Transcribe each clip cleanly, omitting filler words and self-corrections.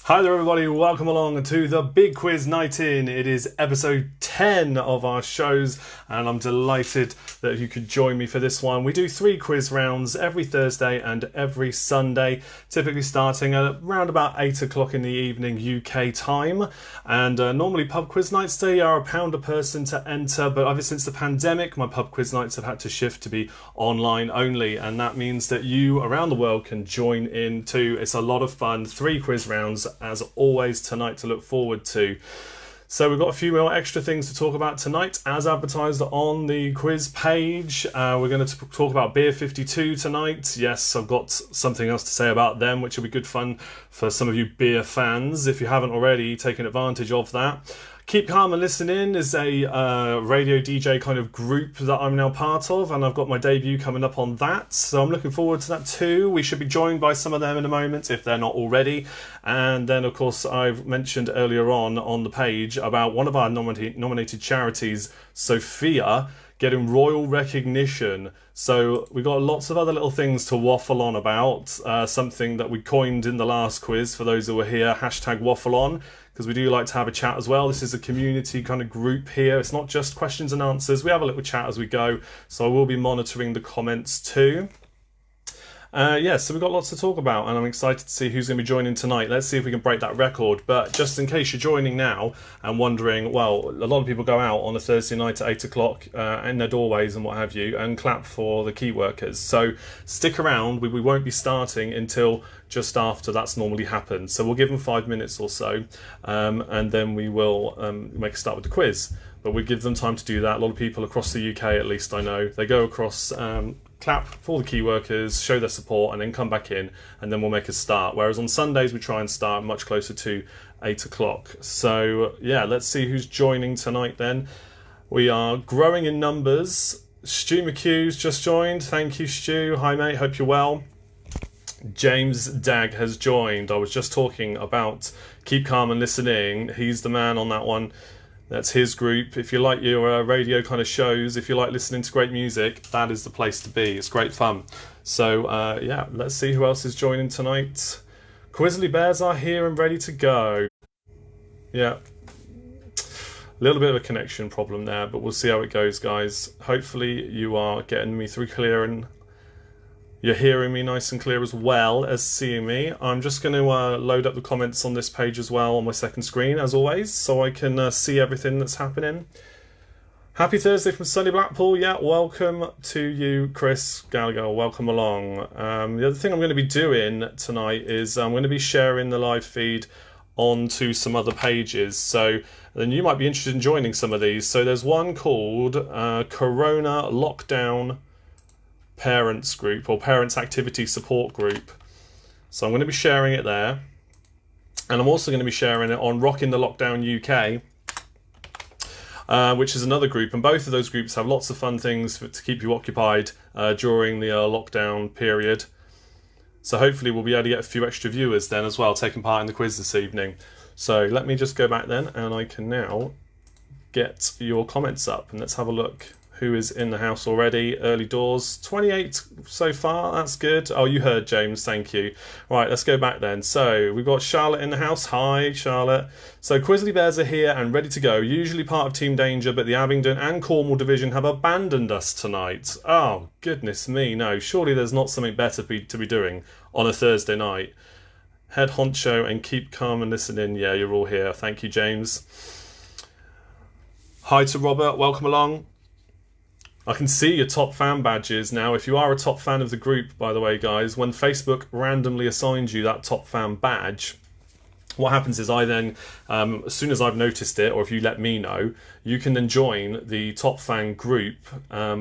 Hi there everybody, welcome along to the Big Quiz Night In. It is episode 10 of our shows and I'm delighted that you could join me for this one. We do 3 quiz rounds every Thursday and every Sunday, typically starting at around about 8 o'clock in the evening UK time. And normally pub quiz nights, they are £1 a person to enter, but ever since the pandemic my pub quiz nights have had to shift to be online only, and that means that you around the world can join in too. It's a lot of fun. 3 quiz rounds as always tonight to look forward to. So we've got a few more extra things to talk about tonight as advertised on the quiz page. We're going to talk about Beer 52 tonight. Yes, I've got something else to say about them, which will be good fun for some of you beer fans if you haven't already taken advantage of that. Keep Calm and Listen In is a radio DJ kind of group that I'm now part of, and I've got my debut coming up on that, so I'm looking forward to that too. We should be joined by some of them in a moment if they're not already. And then of course I've mentioned earlier on the page about one of our nominated charities, Sophia, getting royal recognition. So we've got lots of other little things to waffle on about, something that we coined in the last quiz for those who were here, hashtag waffle on, because we do like to have a chat as well. This is a community kind of group here. It's not just questions and answers. We have a little chat as we go, so I will be monitoring the comments too. So we've got lots to talk about, and I'm excited to see who's going to be joining tonight. Let's see if we can break that record. But just in case you're joining now and wondering, well, a lot of people go out on a Thursday night at 8 o'clock in their doorways and what have you, and clap for the key workers. So stick around. We won't be starting until just after that's normally happened. So we'll give them 5 minutes or so, and then we will make a start with the quiz. But we give them time to do that. A lot of people across the UK, at least I know, they go across, clap for the key workers, show their support, and then come back in, and then we'll make a start. Whereas on Sundays we try and start much closer to 8 o'clock. So yeah, let's see who's joining tonight then. We are growing in numbers. Stu McHugh's just joined. Thank you, Stu. Hi mate, hope you're well. James Dagg has joined. I was just talking about Keep Calm and Listening. He's the man on that one. That's his group. If you like your radio kind of shows, if you like listening to great music, that is the place to be. It's great fun. So yeah, let's see who else is joining tonight. Quizzly Bears are here and ready to go. Yeah, a little bit of a connection problem there, but we'll see how it goes, guys. Hopefully you are getting me through clear and you're hearing me nice and clear as well as seeing me. I'm just going to load up the comments on this page as well on my second screen, as always, so I can see everything that's happening. Happy Thursday from sunny Blackpool. Yeah, welcome to you, Chris Gallagher. Welcome along. The other thing I'm going to be doing tonight is I'm going to be sharing the live feed onto some other pages. So then you might be interested in joining some of these. So there's one called Corona Lockdown Parents Group, or Parents Activity Support Group. So I'm going to be sharing it there, and I'm also going to be sharing it on Rocking the Lockdown UK, which is another group, and both of those groups have lots of fun things to keep you occupied during the lockdown period. So hopefully we'll be able to get a few extra viewers then as well taking part in the quiz this evening. So let me just go back then, and I can now get your comments up, and let's have a look who is in the house already. Early doors, 28 so far, that's good. Oh, you heard James, thank you. Right, let's go back then. So we've got Charlotte in the house. Hi, Charlotte. So Quizzly Bears are here and ready to go. Usually part of Team Danger, but the Abingdon and Cornwall division have abandoned us tonight. Oh, goodness me, no. Surely there's not something better to be doing on a Thursday night. Head honcho and Keep Calm and Listen In. Yeah, you're all here. Thank you, James. Hi to Robert, welcome along. I can see your top fan badges now. If you are a top fan of the group, by the way, guys, when Facebook randomly assigns you that top fan badge, what happens is I then, as soon as I've noticed it, or if you let me know, you can then join the top fan group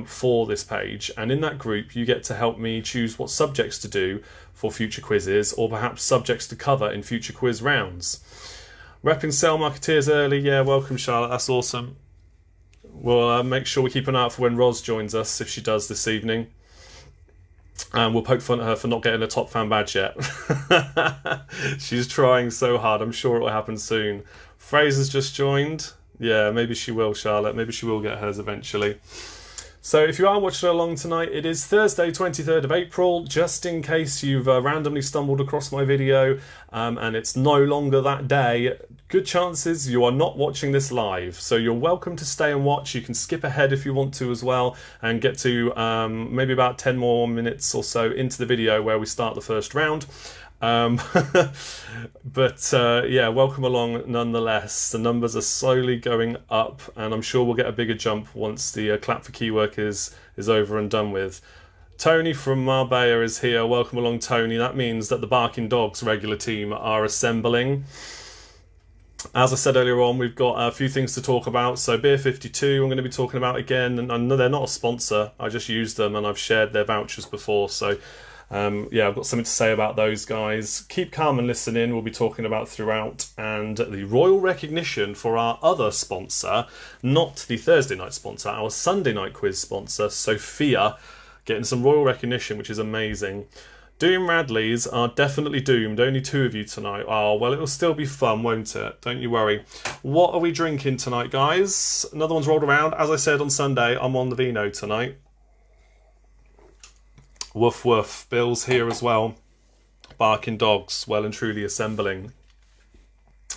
for this page. And in that group, you get to help me choose what subjects to do for future quizzes, or perhaps subjects to cover in future quiz rounds. Repping Sale Marketeers early. Yeah, welcome, Charlotte. That's awesome. We'll make sure we keep an eye out for when Roz joins us, if she does this evening. And we'll poke fun at her for not getting a top fan badge yet. She's trying so hard. I'm sure it will happen soon. Fraser's just joined. Yeah, maybe she will, Charlotte. Maybe she will get hers eventually. So if you are watching along tonight, it is Thursday 23rd of April, just in case you've randomly stumbled across my video and it's no longer that day. Good chances you are not watching this live, so you're welcome to stay and watch. You can skip ahead if you want to as well and get to maybe about 10 more minutes or so into the video where we start the first round. Yeah, welcome along nonetheless. The numbers are slowly going up, and I'm sure we'll get a bigger jump once the clap for Keywork is over and done with. Tony from Marbella is here. Welcome along, Tony. That means that the Barking Dogs regular team are assembling. As I said earlier on, we've got a few things to talk about. So Beer 52 I'm going to be talking about again, and I know they're not a sponsor. I just used them and I've shared their vouchers before, so yeah, I've got something to say about those guys. Keep Calm and Listen In, we'll be talking about throughout, and the royal recognition for our other sponsor, not the Thursday night sponsor, our Sunday night quiz sponsor, Sophia, getting some royal recognition, which is amazing. Doom Radleys are definitely doomed, only 2 of you tonight. Oh, well, it'll still be fun, won't it? Don't you worry. What are we drinking tonight, guys? Another one's rolled around. As I said on Sunday, I'm on the vino tonight. Woof woof. Bill's here as well. Barking Dogs, well and truly assembling.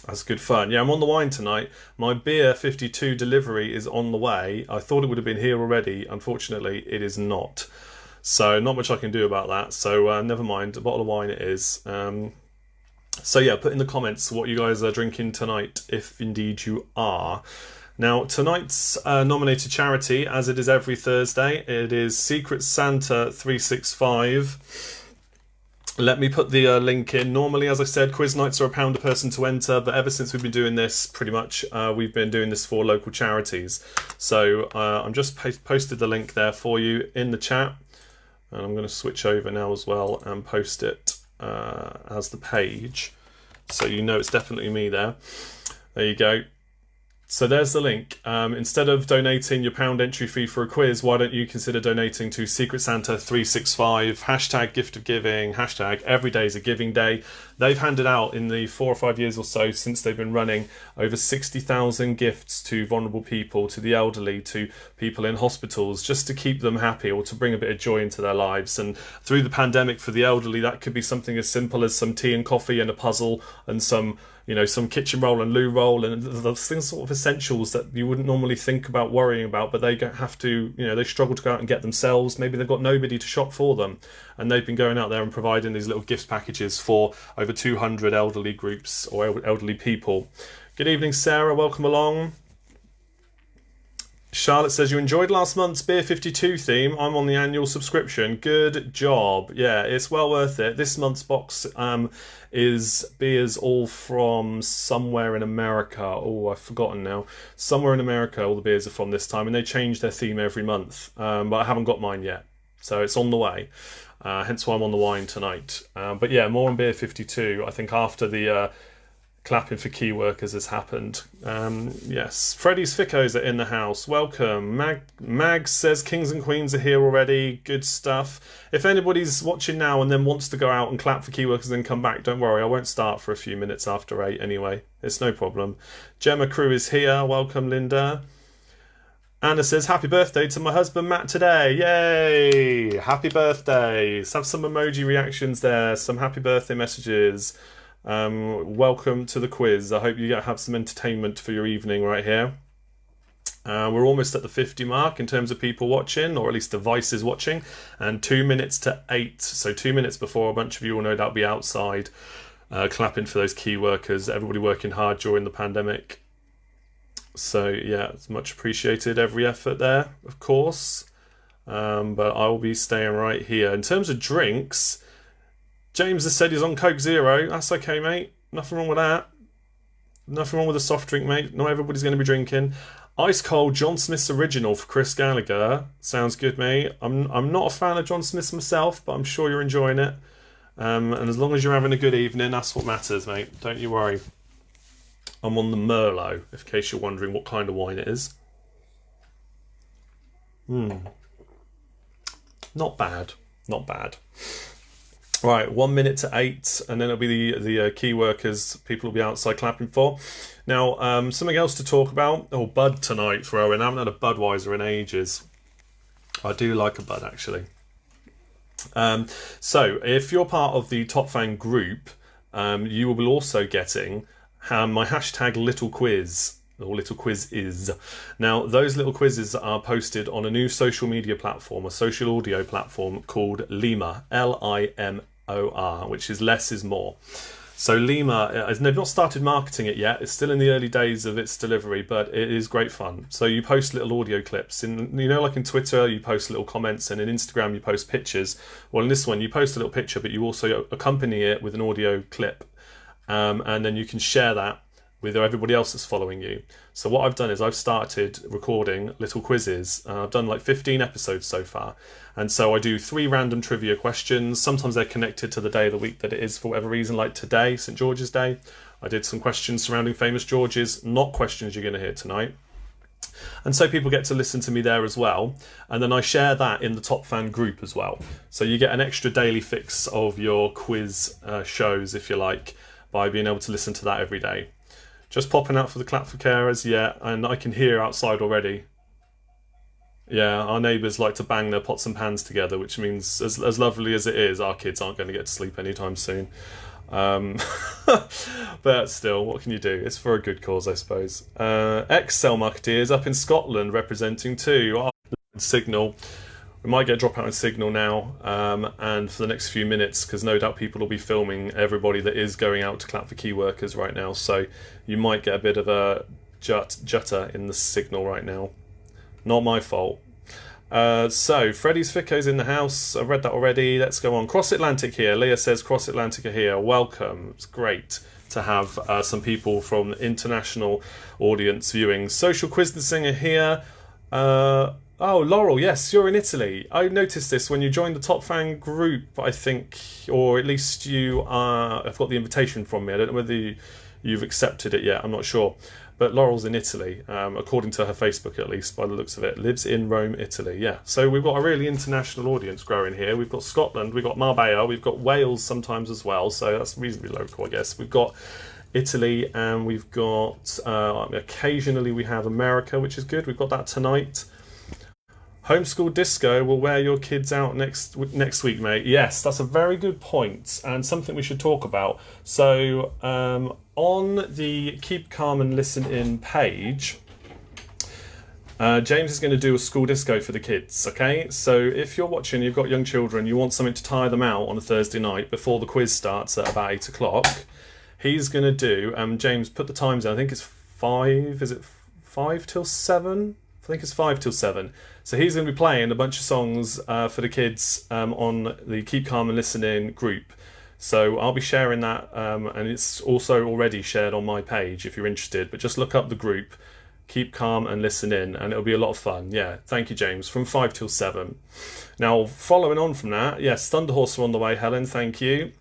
That's good fun. Yeah, I'm on the wine tonight. My Beer 52 delivery is on the way. I thought it would have been here already. Unfortunately, it is not. So not much I can do about that. So never mind. A bottle of wine it is. So yeah, put in the comments what you guys are drinking tonight, if indeed you are. Now, tonight's nominated charity, as it is every Thursday, it is Secret Santa 365. Let me put the link in. Normally, as I said, quiz nights are £1 a person to enter, but ever since we've been doing this, pretty much, we've been doing this for local charities. So I'm just posted the link there for you in the chat, and I'm going to switch over now as well and post it as the page, so you know it's definitely me there. There you go. So there's the link. Instead of donating your £1 entry fee for a quiz, why don't you consider donating to Secret Santa 365, hashtag gift of giving, hashtag every day is a giving day. They've handed out in the 4 or 5 years or so since they've been running over 60,000 gifts to vulnerable people, to the elderly, to people in hospitals, just to keep them happy or to bring a bit of joy into their lives. And through the pandemic for the elderly, that could be something as simple as some tea and coffee and a puzzle and some, you know, some kitchen roll and loo roll and those things, sort of essentials that you wouldn't normally think about worrying about, but they have to, you know, they struggle to go out and get themselves. Maybe they've got nobody to shop for them, and they've been going out there and providing these little gift packages for over 200 elderly groups or elderly people. Good evening, Sarah. Welcome along. Charlotte says, you enjoyed last month's Beer 52 theme. I'm on the annual subscription. Good job. Yeah, it's well worth it. This month's box is beers all from somewhere in America. Oh, I've forgotten now. Somewhere in America, all the beers are from this time, and they change their theme every month. But I haven't got mine yet, so it's on the way. Hence why I'm on the wine tonight. But yeah, more on Beer 52. I think after the clapping for key workers has happened. Yes, Freddy's Ficcos are in the house. Welcome. Mag says Kings and Queens are here already. Good stuff. If anybody's watching now and then wants to go out and clap for key workers and then come back, don't worry, I won't start for a few minutes after 8 anyway. It's no problem. Gemma Crew is here. Welcome, Linda. Anna says, happy birthday to my husband Matt today. Yay! Happy birthday. Let's have some emoji reactions there, some happy birthday messages. Welcome to the quiz. I hope you have some entertainment for your evening right here. We're almost at the 50 mark in terms of people watching, or at least devices watching, and 2 minutes to 8. So 2 minutes before a bunch of you will no doubt be outside clapping for those key workers. Everybody working hard during the pandemic. So yeah, it's much appreciated, every effort there, of course. But I will be staying right here. In terms of drinks, James has said he's on Coke Zero. That's okay, mate. Nothing wrong with that. Nothing wrong with a soft drink, mate. Not everybody's going to be drinking. Ice cold John Smith's original for Chris Gallagher. Sounds good, mate. I'm not a fan of John Smith's myself, but I'm sure you're enjoying it. And as long as you're having a good evening, that's what matters, mate. Don't you worry. I'm on the Merlot, in case you're wondering what kind of wine it is. Not bad. Not bad. Right, 1 minute to 8, and then it'll be the key workers people will be outside clapping for. Now, something else to talk about. Oh, Bud tonight for Owen. I haven't had a Budweiser in ages. I do like a bud, actually. So if you're part of the Top Fan group, you will be also getting my hashtag little quiz, or little quiz is. Now, those little quizzes are posted on a new social media platform, a social audio platform called Limor, Limor, which is less is more. So Limor, they've not started marketing it yet. It's still in the early days of its delivery, but it is great fun. So you post little audio clips. Like in Twitter, you post little comments, and in Instagram, you post pictures. Well, in this one, you post a little picture, but you also accompany it with an audio clip. And then you can share that with everybody else that's following you. So what I've done is I've started recording little quizzes. I've done like 15 episodes so far. And so I do 3 random trivia questions. Sometimes they're connected to the day of the week that it is for whatever reason, like today, St. George's Day. I did some questions surrounding famous Georges, not questions you're going to hear tonight. And so people get to listen to me there as well. And then I share that in the Top Fan group as well. So you get an extra daily fix of your quiz shows, if you like, by being able to listen to that every day. Just popping out for the clap for carers, yeah, and I can hear outside already. Yeah, our neighbours like to bang their pots and pans together, which means, as lovely as it is, our kids aren't going to get to sleep anytime soon. But still, what can you do? It's for a good cause, I suppose. Ex-Cell Marketeers up in Scotland representing too. Oh, Signal. We might get a drop out in Signal now, and for the next few minutes, because no doubt people will be filming everybody that is going out to clap for key workers right now. So you might get a bit of a jutter in the Signal right now. Not my fault. So Freddie's Ficco's in the house. I've read that already. Let's go on. Cross Atlantic here. Leah says Cross Atlantic are here. Welcome. It's great to have some people from the international audience viewing. Social Quiz the Singer here. Oh, Laurel, yes, you're in Italy. I noticed this when you joined the Top Fan group, I think, or at least you are. I've got the invitation from me. I don't know whether you've accepted it yet. I'm not sure. But Laurel's in Italy, according to her Facebook at least, by the looks of it. Lives in Rome, Italy, yeah. So we've got a really international audience growing here. We've got Scotland, we've got Marbella, we've got Wales sometimes as well, so that's reasonably local, I guess. We've got Italy, and we've got, occasionally we have America, which is good. We've got that tonight. Homeschool disco will wear your kids out next week, mate. Yes, that's a very good point, and something we should talk about. So on the Keep Calm and Listen In page, James is going to do a school disco for the kids, okay? So if you're watching, you've got young children, you want something to tire them out on a Thursday night before the quiz starts at about 8 o'clock, he's going to do, James, put the times in, I think it's 5, is it 5 till 7? I think it's 5 till 7. So he's going to be playing a bunch of songs for the kids on the Keep Calm and Listen In group. So I'll be sharing that, and it's also already shared on my page if you're interested. But just look up the group, Keep Calm and Listen In, and it'll be a lot of fun. Yeah, thank you, James. From 5 till 7. Now, following on from that, yes, Thunderhorse are on the way, Helen, thank you.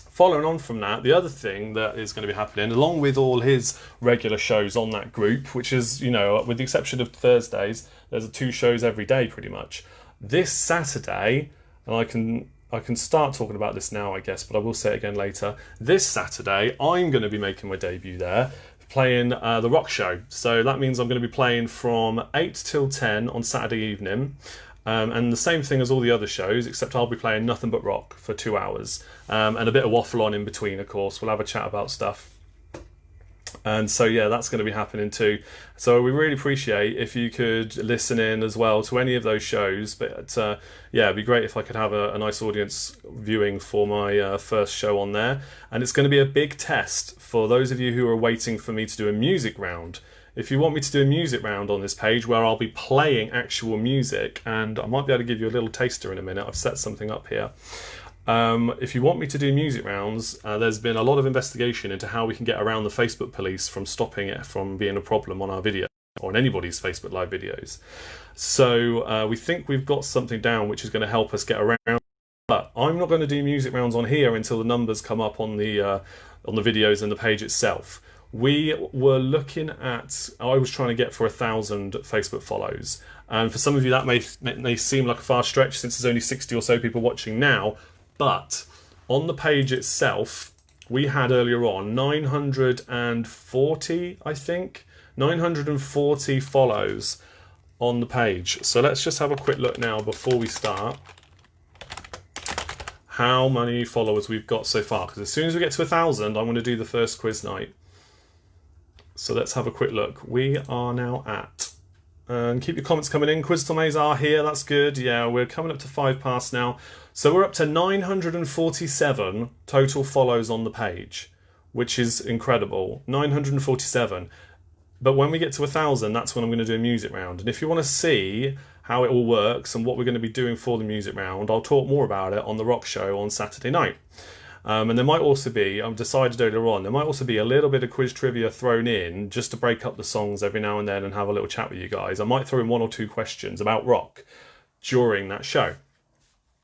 Following on from that, the other thing that is going to be happening, along with all his regular shows on that group, which is, with the exception of Thursdays, there's 2 shows every day pretty much. This Saturday, and I can start talking about this now, I guess, but I will say it again later. This Saturday, I'm going to be making my debut there, playing the rock show. So that means I'm going to be playing from 8 till 10 on Saturday evening. And the same thing as all the other shows, except I'll be playing nothing but rock for 2 hours. And a bit of waffle on in between, of course. We'll have a chat about stuff. And so, yeah, that's going to be happening too. So we really appreciate if you could listen in as well to any of those shows. But yeah, it'd be great if I could have a nice audience viewing for my first show on there. And it's going to be a big test for those of you who are waiting for me to do a music round. If you want me to do a music round on this page where I'll be playing actual music, and I might be able to give you a little taster in a minute, I've set something up here. If you want me to do music rounds, there's been a lot of investigation into how we can get around the Facebook police from stopping it from being a problem on our video, or on anybody's Facebook Live videos. So we think we've got something down which is going to help us get around. But I'm not going to do music rounds on here until the numbers come up on the videos and the page itself. We were looking at, I was trying to get for 1,000 Facebook follows. And for some of you that may seem like a far stretch since there's only 60 or so people watching now. But on the page itself, we had earlier on 940, I think, 940 follows on the page. So let's just have a quick look now before we start how many followers we've got so far, because as soon as we get to 1,000 I'm going to do the first quiz night. So let's have a quick look. We are now at, and keep your comments coming in. Quiz Tomays are here, that's good. Yeah, we're coming up to 5 past now. So we're up to 947 total follows on the page, which is incredible. 947. But when we get to 1,000, that's when I'm going to do a music round. And if you want to see how it all works and what we're going to be doing for the music round, I'll talk more about it on the Rock Show on Saturday night. And there might also be, I've decided earlier on, there might also be a little bit of quiz trivia thrown in just to break up the songs every now and then and have a little chat with you guys. I might throw in 1 or 2 questions about rock during that show.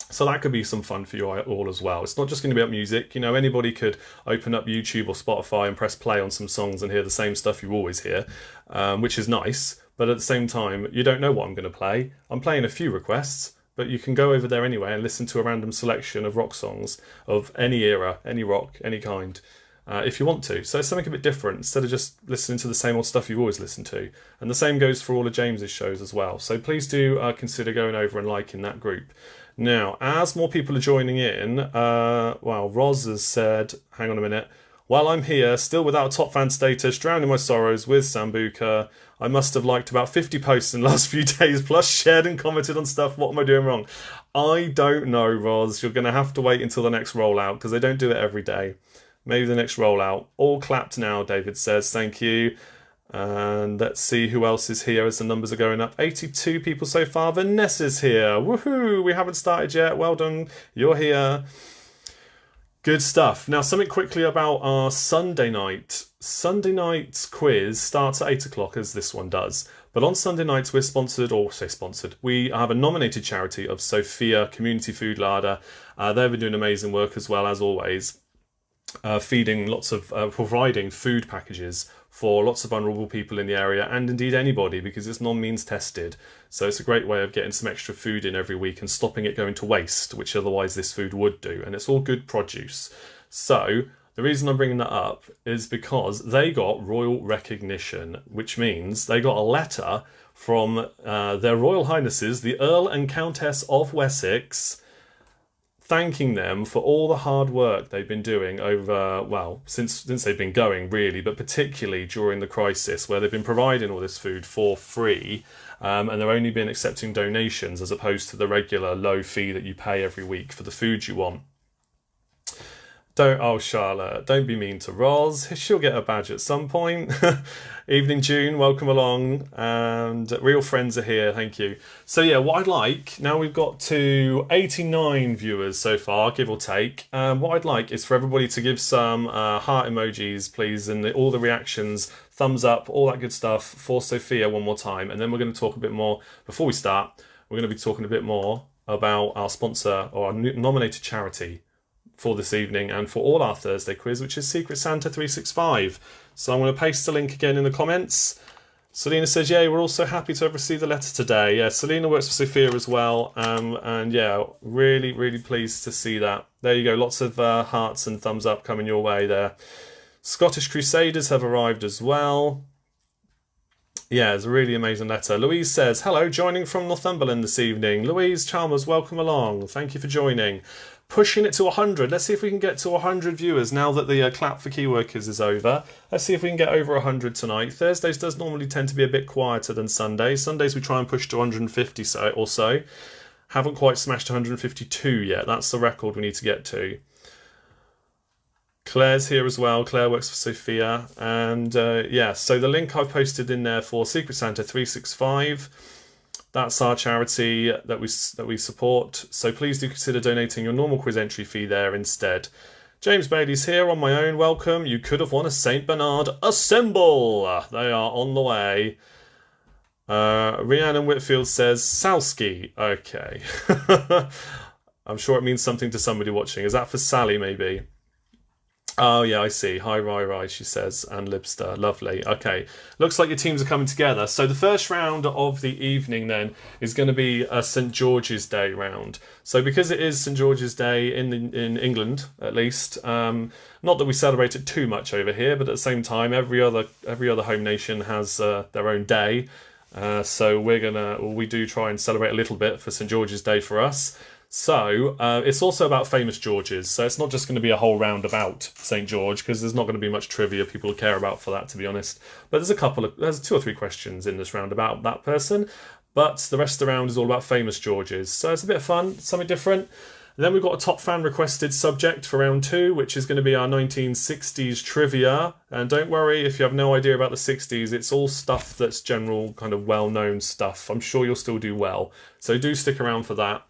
So that could be some fun for you all as well. It's not just going to be about music. You know, anybody could open up YouTube or Spotify and press play on some songs and hear the same stuff you always hear, which is nice. But at the same time, you don't know what I'm going to play. I'm playing a few requests, but you can go over there anyway and listen to a random selection of rock songs of any era, any rock, any kind, if you want to. So it's something a bit different instead of just listening to the same old stuff you've always listened to. And the same goes for all of James's shows as well. So please do consider going over and liking that group. Now, as more people are joining in, well, Roz has said, hang on a minute, while I'm here, still without top fan status, drowning my sorrows with Sambuca, I must have liked about 50 posts in the last few days, plus shared and commented on stuff. What am I doing wrong? I don't know, Roz. You're going to have to wait until the next rollout, because they don't do it every day. Maybe the next rollout. All clapped now, David says. Thank you. And let's see who else is here as the numbers are going up. 82 people so far. Vanessa's here. Woohoo! We haven't started yet. Well done. You're here. Good stuff. Now, something quickly about our Sunday night. Sunday night's quiz starts at 8 o'clock, as this one does. But on Sunday nights, we're sponsored, or say sponsored, we have a nominated charity of Sophia Community Food Larder. They've been doing amazing work as well, as always. Feeding lots of, providing food packages for lots of vulnerable people in the area, and indeed anybody, because it's non-means tested. So it's a great way of getting some extra food in every week and stopping it going to waste, which otherwise this food would do. And it's all good produce. So the reason I'm bringing that up is because they got royal recognition, which means they got a letter from their Royal Highnesses, the Earl and Countess of Wessex, thanking them for all the hard work they've been doing over, well, since they've been going, really, but particularly during the crisis, where they've been providing all this food for free, and they've only been accepting donations as opposed to the regular low fee that you pay every week for the food you want. Oh, Charlotte, don't be mean to Roz. She'll get a badge at some point. Evening, June, welcome along. And real friends are here, thank you. So yeah, what I'd like, now we've got to 89 viewers so far, give or take. What I'd like is for everybody to give some heart emojis, please, and all the reactions, thumbs up, all that good stuff for Sophia one more time. And then we're going to talk a bit more, before we start, we're going to be talking a bit more about our sponsor, or our nominated charity, for this evening and for all our Thursday quiz, which is Secret Santa 365. So I'm going to paste the link again in the comments. Selena says, yeah, we're also happy to have received the letter today. Yeah, Selena works for Sophia as well. And yeah, really, really pleased to see that. There you go, lots of hearts and thumbs up coming your way there. Scottish Crusaders have arrived as well. Yeah, it's a really amazing letter. Louise says, hello, joining from Northumberland this evening. Louise Chalmers, welcome along. Thank you for joining. Pushing it to 100. Let's see if we can get to 100 viewers now that the clap for key workers is over. Let's see if we can get over 100 tonight. Thursdays does normally tend to be a bit quieter than Sundays. Sundays we try and push to 150 or so. Haven't quite smashed 152 yet. That's the record we need to get to. Claire's here as well. Claire works for Sophia. And yeah, so the link I've posted in there for Secret Santa 365. That's our charity that we support. So please do consider donating your normal quiz entry fee there instead. James Bailey's here on my own. Welcome. You could have won a St. Bernard. Assemble! They are on the way. Rhiannon Whitfield says, Salski. Okay. I'm sure it means something to somebody watching. Is that for Sally, maybe? Oh, yeah, I see. Hi, Rai, she says, and Libster. Lovely. Okay. Looks like your teams are coming together. So the first round of the evening, then, is going to be a St. George's Day round. So because it is St. George's Day in England, at least, not that we celebrate it too much over here, but at the same time, every other home nation has their own day. So we do try and celebrate a little bit for St George's Day for us. So it's also about famous Georges. So it's not just going to be a whole round about St George, because there's not going to be much trivia people care about for that, to be honest. But there's 2 or 3 questions in this round about that person. But the rest of the round is all about famous Georges. So it's a bit of fun, something different. And then we've got a top fan requested subject for round 2, which is going to be our 1960s trivia. And don't worry if you have no idea about the 60s, it's all stuff that's general, kind of well-known stuff. I'm sure you'll still do well. So do stick around for that.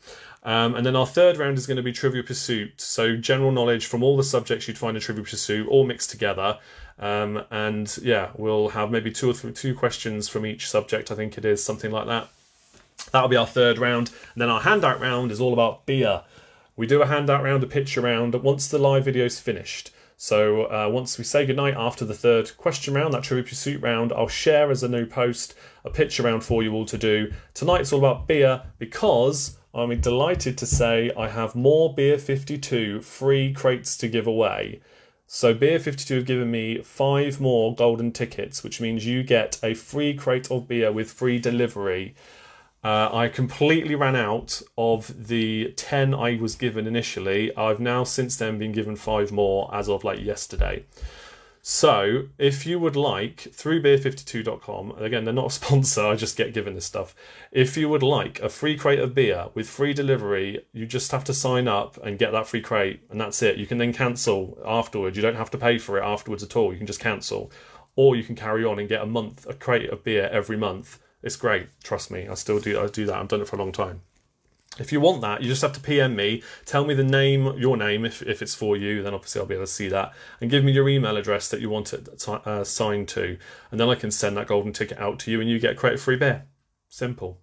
And then our third round is going to be Trivia Pursuit. So general knowledge from all the subjects you'd find in Trivia Pursuit, all mixed together. And yeah, we'll have maybe 2 questions from each subject, I think it is, something like that. That'll be our third round. And then our handout round is all about beer. We do a handout round, a picture round, once the live video is finished. So once we say goodnight after the third question round, that Trivia Pursuit round, I'll share as a new post a picture round for you all to do. Tonight it's all about beer, because I'm delighted to say I have more Beer 52 free crates to give away. So Beer 52 have given me 5 more golden tickets, which means you get a free crate of beer with free delivery. I completely ran out of the 10 I was given initially. I've now since then been given 5 more as of like yesterday. So if you would like, through beer52.com, again, they're not a sponsor, I just get given this stuff. If you would like a free crate of beer with free delivery, you just have to sign up and get that free crate, and that's it. You can then cancel afterwards. You don't have to pay for it afterwards at all. You can just cancel. Or you can carry on and get a crate of beer every month. It's great, trust me. I do that. I've done it for a long time. If you want that, you just have to PM me, tell me your name if it's for you, then obviously I'll be able to see that, and give me your email address that you want it signed to, and then I can send that golden ticket out to you and you get a crate of free beer. Simple.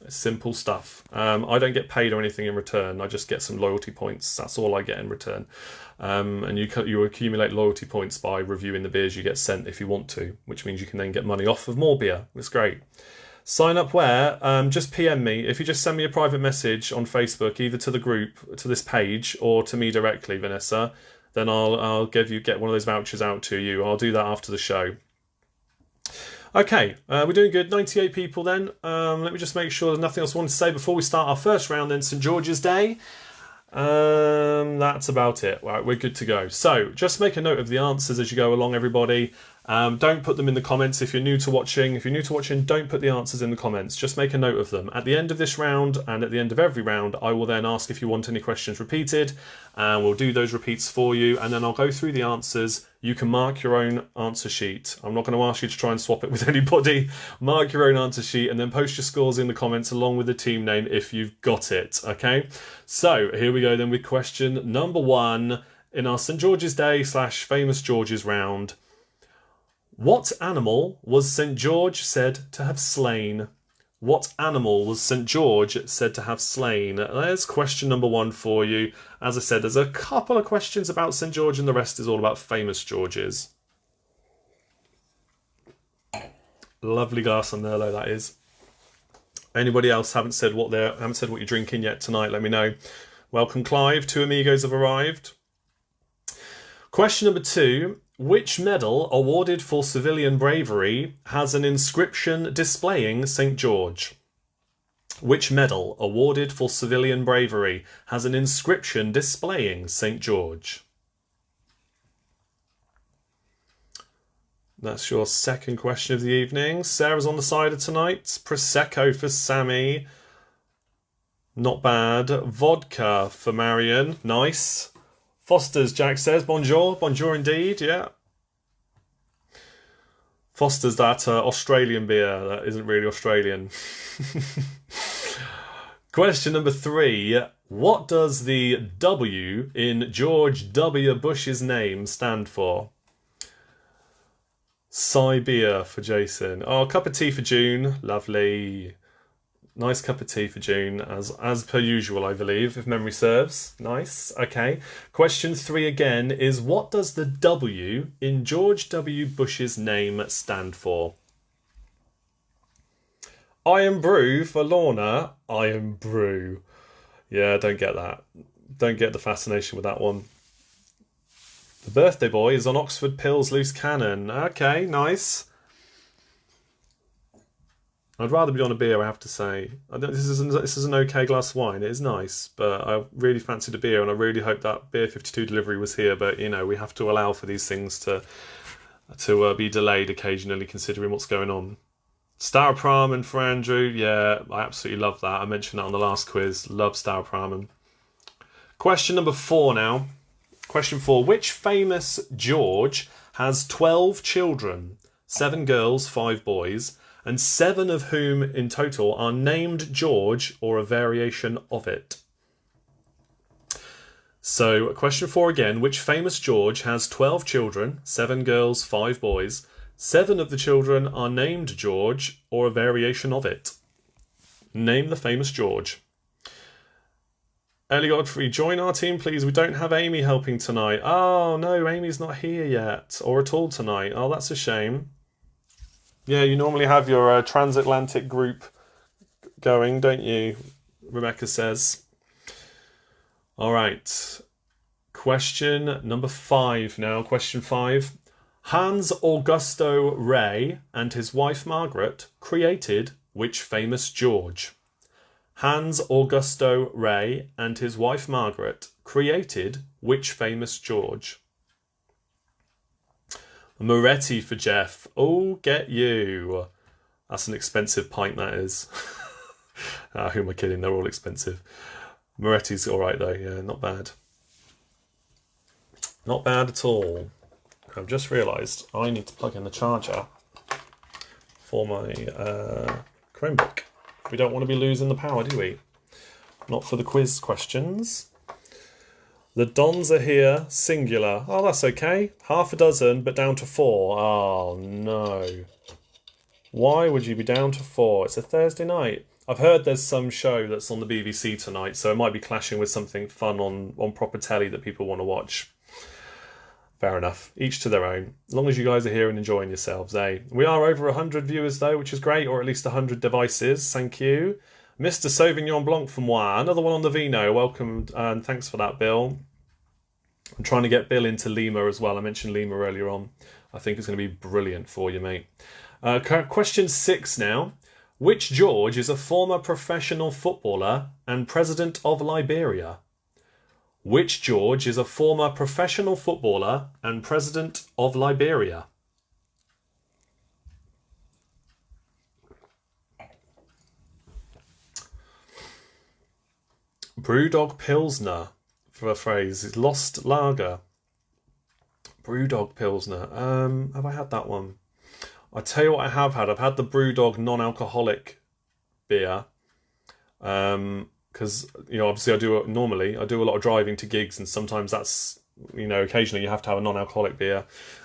Simple stuff. I don't get paid or anything in return, I just get some loyalty points, that's all I get in return. And you accumulate loyalty points by reviewing the beers you get sent if you want to, which means you can then get money off of more beer. It's great. Sign up where? Just PM me. If you just send me a private message on Facebook, either to the group, to this page, or to me directly, Vanessa, then I'll get one of those vouchers out to you. I'll do that after the show. Okay, we're doing good. 98 people then. Let me just make sure there's nothing else I want to say before we start our first round then, St George's Day. That's about it. Right, we're good to go. So just make a note of the answers as you go along, everybody. Don't put them in the comments if you're new to watching. If you're new to watching, don't put the answers in the comments. Just make a note of them. At the end of this round and at the end of every round, I will then ask if you want any questions repeated, and we'll do those repeats for you, and then I'll go through the answers. You can mark your own answer sheet. I'm not going to ask you to try and swap it with anybody. Mark your own answer sheet and then post your scores in the comments along with the team name if you've got it, okay? So here we go then with question number 1 in our St George's Day / Famous George's round. What animal was St George said to have slain? What animal was St George said to have slain? There's question number 1 for you. As I said, there's a couple of questions about St George and the rest is all about famous Georges. Lovely glass on there, though, that is. Anybody else haven't said what you're drinking yet tonight? Let me know. Welcome, Clive. 2 amigos have arrived. Question number 2. Which medal awarded for civilian bravery has an inscription displaying St George? Which medal awarded for civilian bravery has an inscription displaying St George? That's your second question of the evening. Sarah's on the cider tonight. Prosecco for Sammy. Not bad. Vodka for Marion. Nice. Foster's, Jack says. Bonjour. Bonjour indeed, yeah. Foster's that Australian beer that isn't really Australian. Question number 3. What does the W in George W. Bush's name stand for? Beer for Jason. Oh, cup of tea for June. Lovely. Nice cup of tea for June, as per usual, I believe, if memory serves. Nice. Okay. Question 3 again is, what does the W in George W. Bush's name stand for? I am Brew for Lorna. I am Brew. Yeah, don't get that. Don't get the fascination with that one. The birthday boy is on Oxford Pills Loose Cannon. Okay, nice. I'd rather be on a beer, I have to say. This is an okay glass of wine. It is nice, but I really fancied a beer, and I really hope that Beer 52 delivery was here. But, we have to allow for these things to be delayed occasionally, considering what's going on. Staropramen for Andrew. Yeah, I absolutely love that. I mentioned that on the last quiz. Love Staropramen. Question number 4 now. Question 4. Which famous George has 12 children, 7 girls, 5 boys, and 7 of whom in total are named George or a variation of it? So, question 4 again. Which famous George has 12 children, 7 girls, 5 boys, 7 of the children are named George or a variation of it? Name the famous George. Ellie Godfrey, join our team, please. We don't have Amy helping tonight. Oh, no, Amy's not here yet, or at all tonight. Oh, that's a shame. Yeah, you normally have your transatlantic group going, don't you? Rebecca says. All right. Question number 5 now. Question 5. Hans Augusto Rey and his wife Margaret created which famous George? Hans Augusto Rey and his wife Margaret created which famous George? Moretti for Jeff. Oh, get you. That's an expensive pint, that is. Who am I kidding? They're all expensive. Moretti's all right, though. Yeah, not bad. Not bad at all. I've just realised I need to plug in the charger for my Chromebook. We don't want to be losing the power, do we? Not for the quiz questions. The Dons are here, singular. Oh, that's okay. Half a dozen, but down to 4. Oh, no. Why would you be down to 4? It's a Thursday night. I've heard there's some show that's on the BBC tonight, so it might be clashing with something fun on proper telly that people want to watch. Fair enough. Each to their own. As long as you guys are here and enjoying yourselves, eh? We are over 100 viewers, though, which is great, or at least 100 devices. Thank you. Mr. Sauvignon Blanc for moi. Another one on the Vino. Welcome, and thanks for that, Bill. I'm trying to get Bill into Limor as well. I mentioned Limor earlier on. I think it's going to be brilliant for you, mate. Question 6 now. Which George is a former professional footballer and president of Liberia? Which George is a former professional footballer and president of Liberia? Brewdog Pilsner for a phrase. It's Lost Lager. Brewdog Pilsner. Have I had that one? I'll tell you what I have had. I've had the Brewdog non-alcoholic beer. Because, obviously I do a lot of driving to gigs, and sometimes that's, occasionally you have to have a non-alcoholic beer.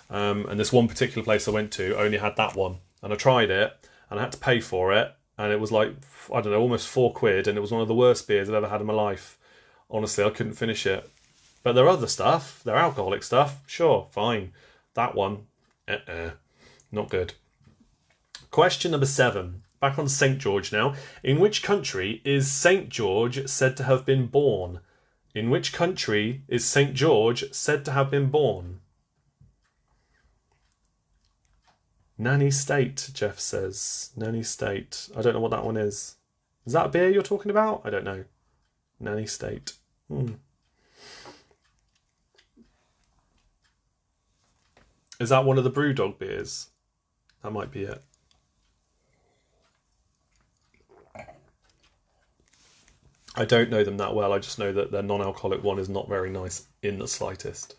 And this one particular place I went to only had that one. And I tried it, and I had to pay for it. And it was like, I don't know, almost £4. And it was one of the worst beers I've ever had in my life. Honestly, I couldn't finish it. But their other stuff, their alcoholic stuff, sure, fine. That one, not good. Question number 7. Back on St. George now. In which country is St. George said to have been born? In which country is St. George said to have been born? Nanny State, Jeff says. Nanny State. I don't know what that one is. Is that a beer you're talking about? I don't know. Nanny State. Is that one of the Brewdog beers? That might be it. I don't know them that well. I just know that their non-alcoholic one is not very nice in the slightest.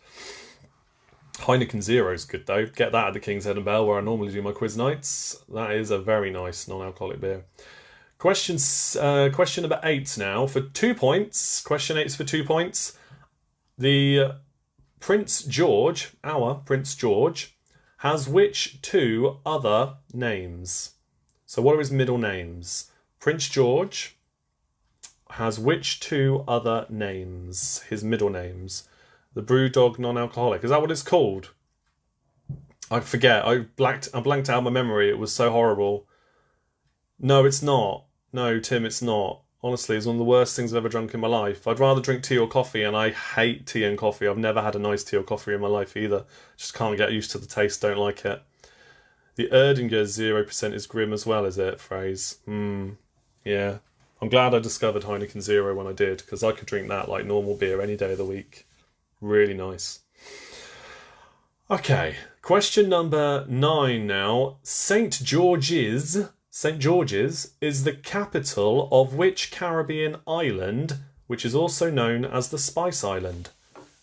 Heineken Zero is good though. Get that at the King's Head and Bell where I normally do my quiz nights. That is a very nice non-alcoholic beer. Question number 8 now for 2 points. Question 8 is for 2 points. The Prince George, our Prince George, has which 2 other names? So what are his middle names? Prince George has which 2 other names? His middle names. The Brewdog non-alcoholic. Is that what it's called? I forget. I blanked out my memory. It was so horrible. No, it's not. No, Tim, it's not. Honestly, it's one of the worst things I've ever drunk in my life. I'd rather drink tea or coffee, and I hate tea and coffee. I've never had a nice tea or coffee in my life either. Just can't get used to the taste. Don't like it. The Erdinger's 0% is grim as well, is it, phrase? Yeah. I'm glad I discovered Heineken Zero when I did, because I could drink that like normal beer any day of the week. Really nice. Okay, question number 9 now. St. George's is the capital of which Caribbean island, which is also known as the Spice Island?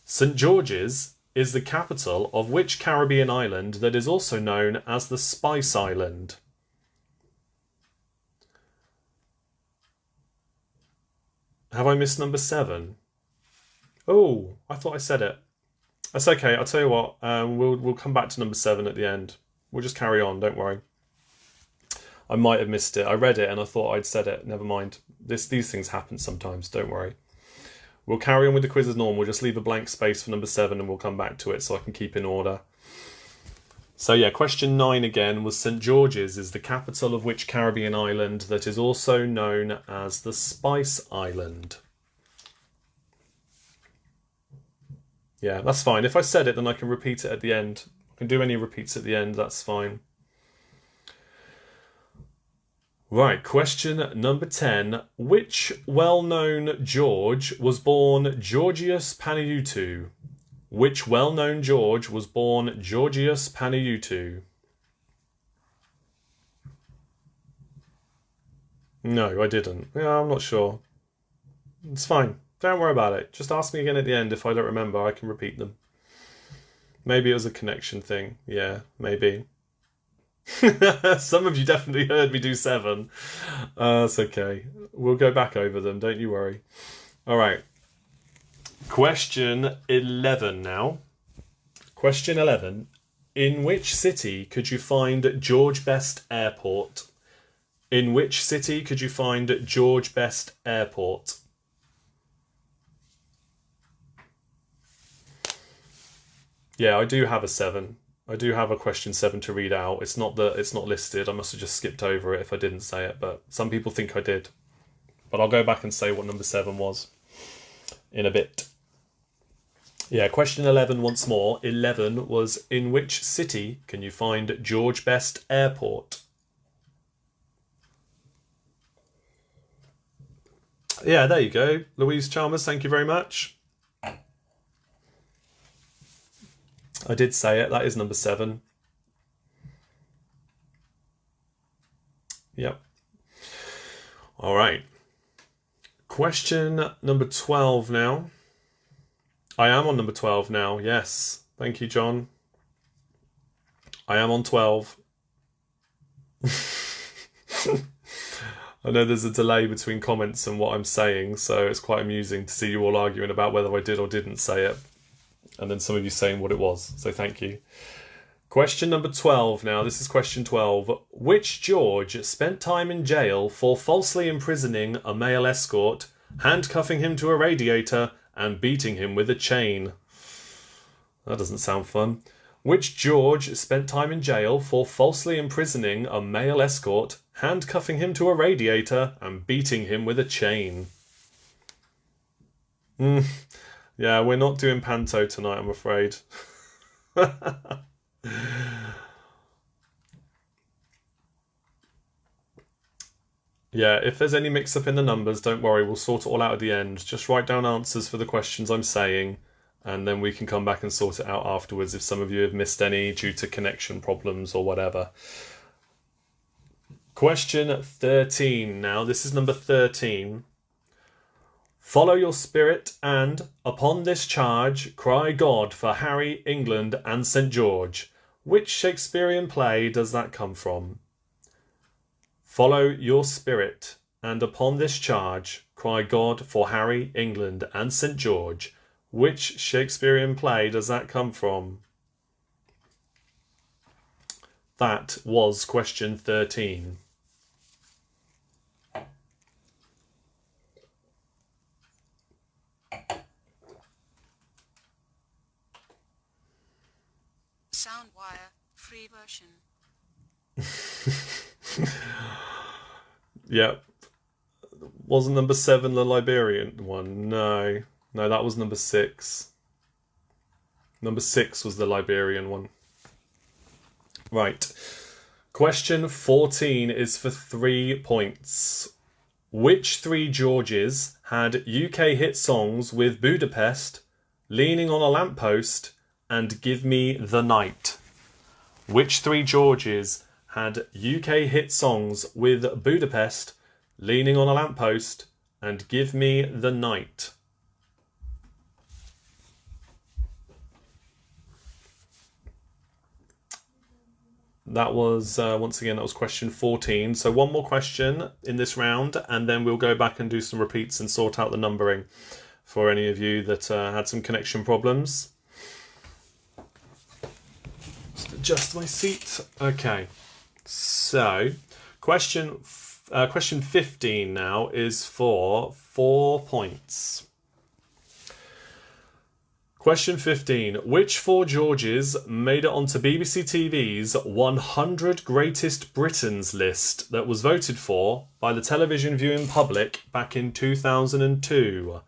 St. George's is the capital of which Caribbean island that is also known as the Spice Island? Have I missed number 7? Oh, I thought I said it. That's okay. I'll tell you what. We'll come back to number 7 at the end. We'll just carry on. Don't worry. I might have missed it. I read it and I thought I'd said it. Never mind. These things happen sometimes. Don't worry. We'll carry on with the quiz as normal. We'll just leave a blank space for number 7 and we'll come back to it so I can keep in order. So yeah, question 9 again was St. George's is the capital of which Caribbean island that is also known as the Spice Island? Yeah, that's fine. If I said it, then I can repeat it at the end. I can do any repeats at the end, that's fine. Right, question number 10. Which well-known George was born Georgius Panayioutou? Which well-known George was born Georgius Panayioutou? No, I didn't. Yeah, I'm not sure. It's fine. Don't worry about it. Just ask me again at the end. If I don't remember, I can repeat them. Maybe it was a connection thing. Yeah, maybe. Some of you definitely heard me do 7. That's okay. We'll go back over them. Don't you worry. All right. Question 11 now. Question 11. In which city could you find George Best Airport? In which city could you find George Best Airport? Yeah, I do have a 7. I do have a question 7 to read out. It's not listed. I must have just skipped over it if I didn't say it, but some people think I did. But I'll go back and say what number 7 was in a bit. Yeah, question 11 once more. 11 was, in which city can you find George Best Airport? Yeah, there you go. Louise Chalmers, thank you very much. I did say it. That is number 7. Yep. All right. Question number 12 now. I am on number 12 now. Yes. Thank you, John. I am on 12. I know there's a delay between comments and what I'm saying, so it's quite amusing to see you all arguing about whether I did or didn't say it. And then some of you saying what it was. So thank you. Question number 12 now. This is question 12. Which George spent time in jail for falsely imprisoning a male escort, handcuffing him to a radiator, and beating him with a chain? That doesn't sound fun. Which George spent time in jail for falsely imprisoning a male escort, handcuffing him to a radiator, and beating him with a chain? Yeah, we're not doing panto tonight, I'm afraid. Yeah, if there's any mix-up in the numbers, don't worry, we'll sort it all out at the end. Just write down answers for the questions I'm saying, and then we can come back and sort it out afterwards if some of you have missed any due to connection problems or whatever. Question 13 now. This is number 13. Follow your spirit and, upon this charge, cry God for Harry, England and St. George. Which Shakespearean play does that come from? Follow your spirit and, upon this charge, cry God for Harry, England and St. George. Which Shakespearean play does that come from? That was question 13. Soundwire, free version. Yep. Wasn't number 7 the Liberian one? No. No, that was number 6. Number 6 was the Liberian one. Right. Question 14 is for 3 points. Which 3 Georges had UK hit songs with Budapest, Leaning on a Lamppost, and Give Me the Night? Which 3 Georges had UK hit songs with Budapest, Leaning on a Lamppost, and Give Me the Night? That was, once again, that was question 14. So one more question in this round, and then we'll go back and do some repeats and sort out the numbering for any of you that had some connection problems. Just adjust my seat. Okay. So, question 15 now is for 4 points. Question 15. Which 4 Georges made it onto BBC TV's 100 Greatest Britons list that was voted for by the television viewing public back in 2002?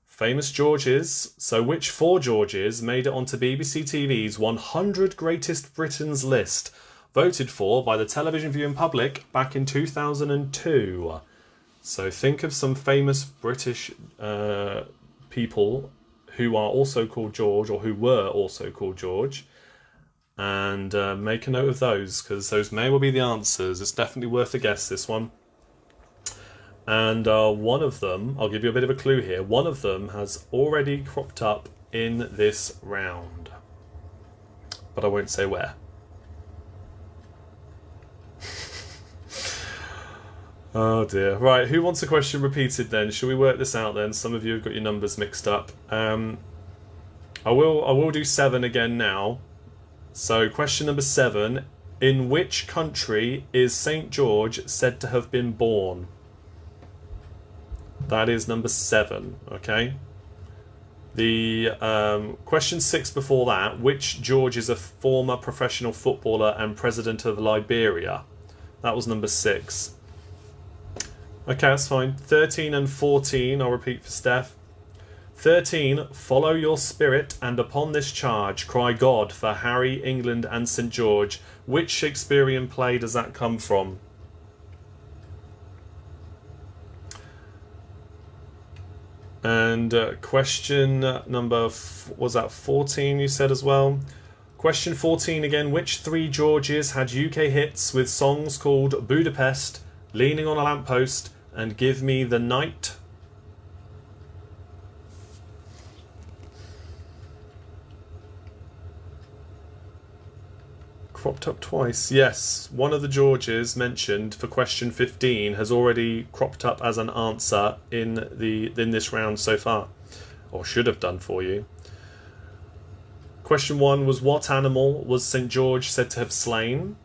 Famous Georges. So which 4 Georges made it onto BBC TV's 100 Greatest Britons list voted for by the television viewing public back in 2002? So think of some famous British people who are also called George, or who were also called George, and make a note of those, because those may well be the answers. It's definitely worth a guess, this one. And one of them, I'll give you a bit of a clue here, one of them has already cropped up in this round, but I won't say where. Oh dear. Right, who wants a question repeated then? Shall we work this out then? Some of you have got your numbers mixed up. I will do 7 again now. So question number 7. In which country is St. George said to have been born? That is number 7, okay? The question 6 before that. Which George is a former professional footballer and president of Liberia? That was number 6. Okay, that's fine. 13 and 14, I'll repeat for Steph. 13, follow your spirit, and upon this charge cry God for Harry, England and St. George. Which Shakespearean play does that come from? And question number, was that 14 you said as well? Question 14 again. Which 3 Georges had UK hits with songs called Budapest, Leaning on a Lamppost, and Give Me the Night? Cropped up twice. Yes, one of the Georges mentioned for question 15 has already cropped up as an answer in this round so far, or should have done for you. Question 1 was, what animal was St. George said to have slain?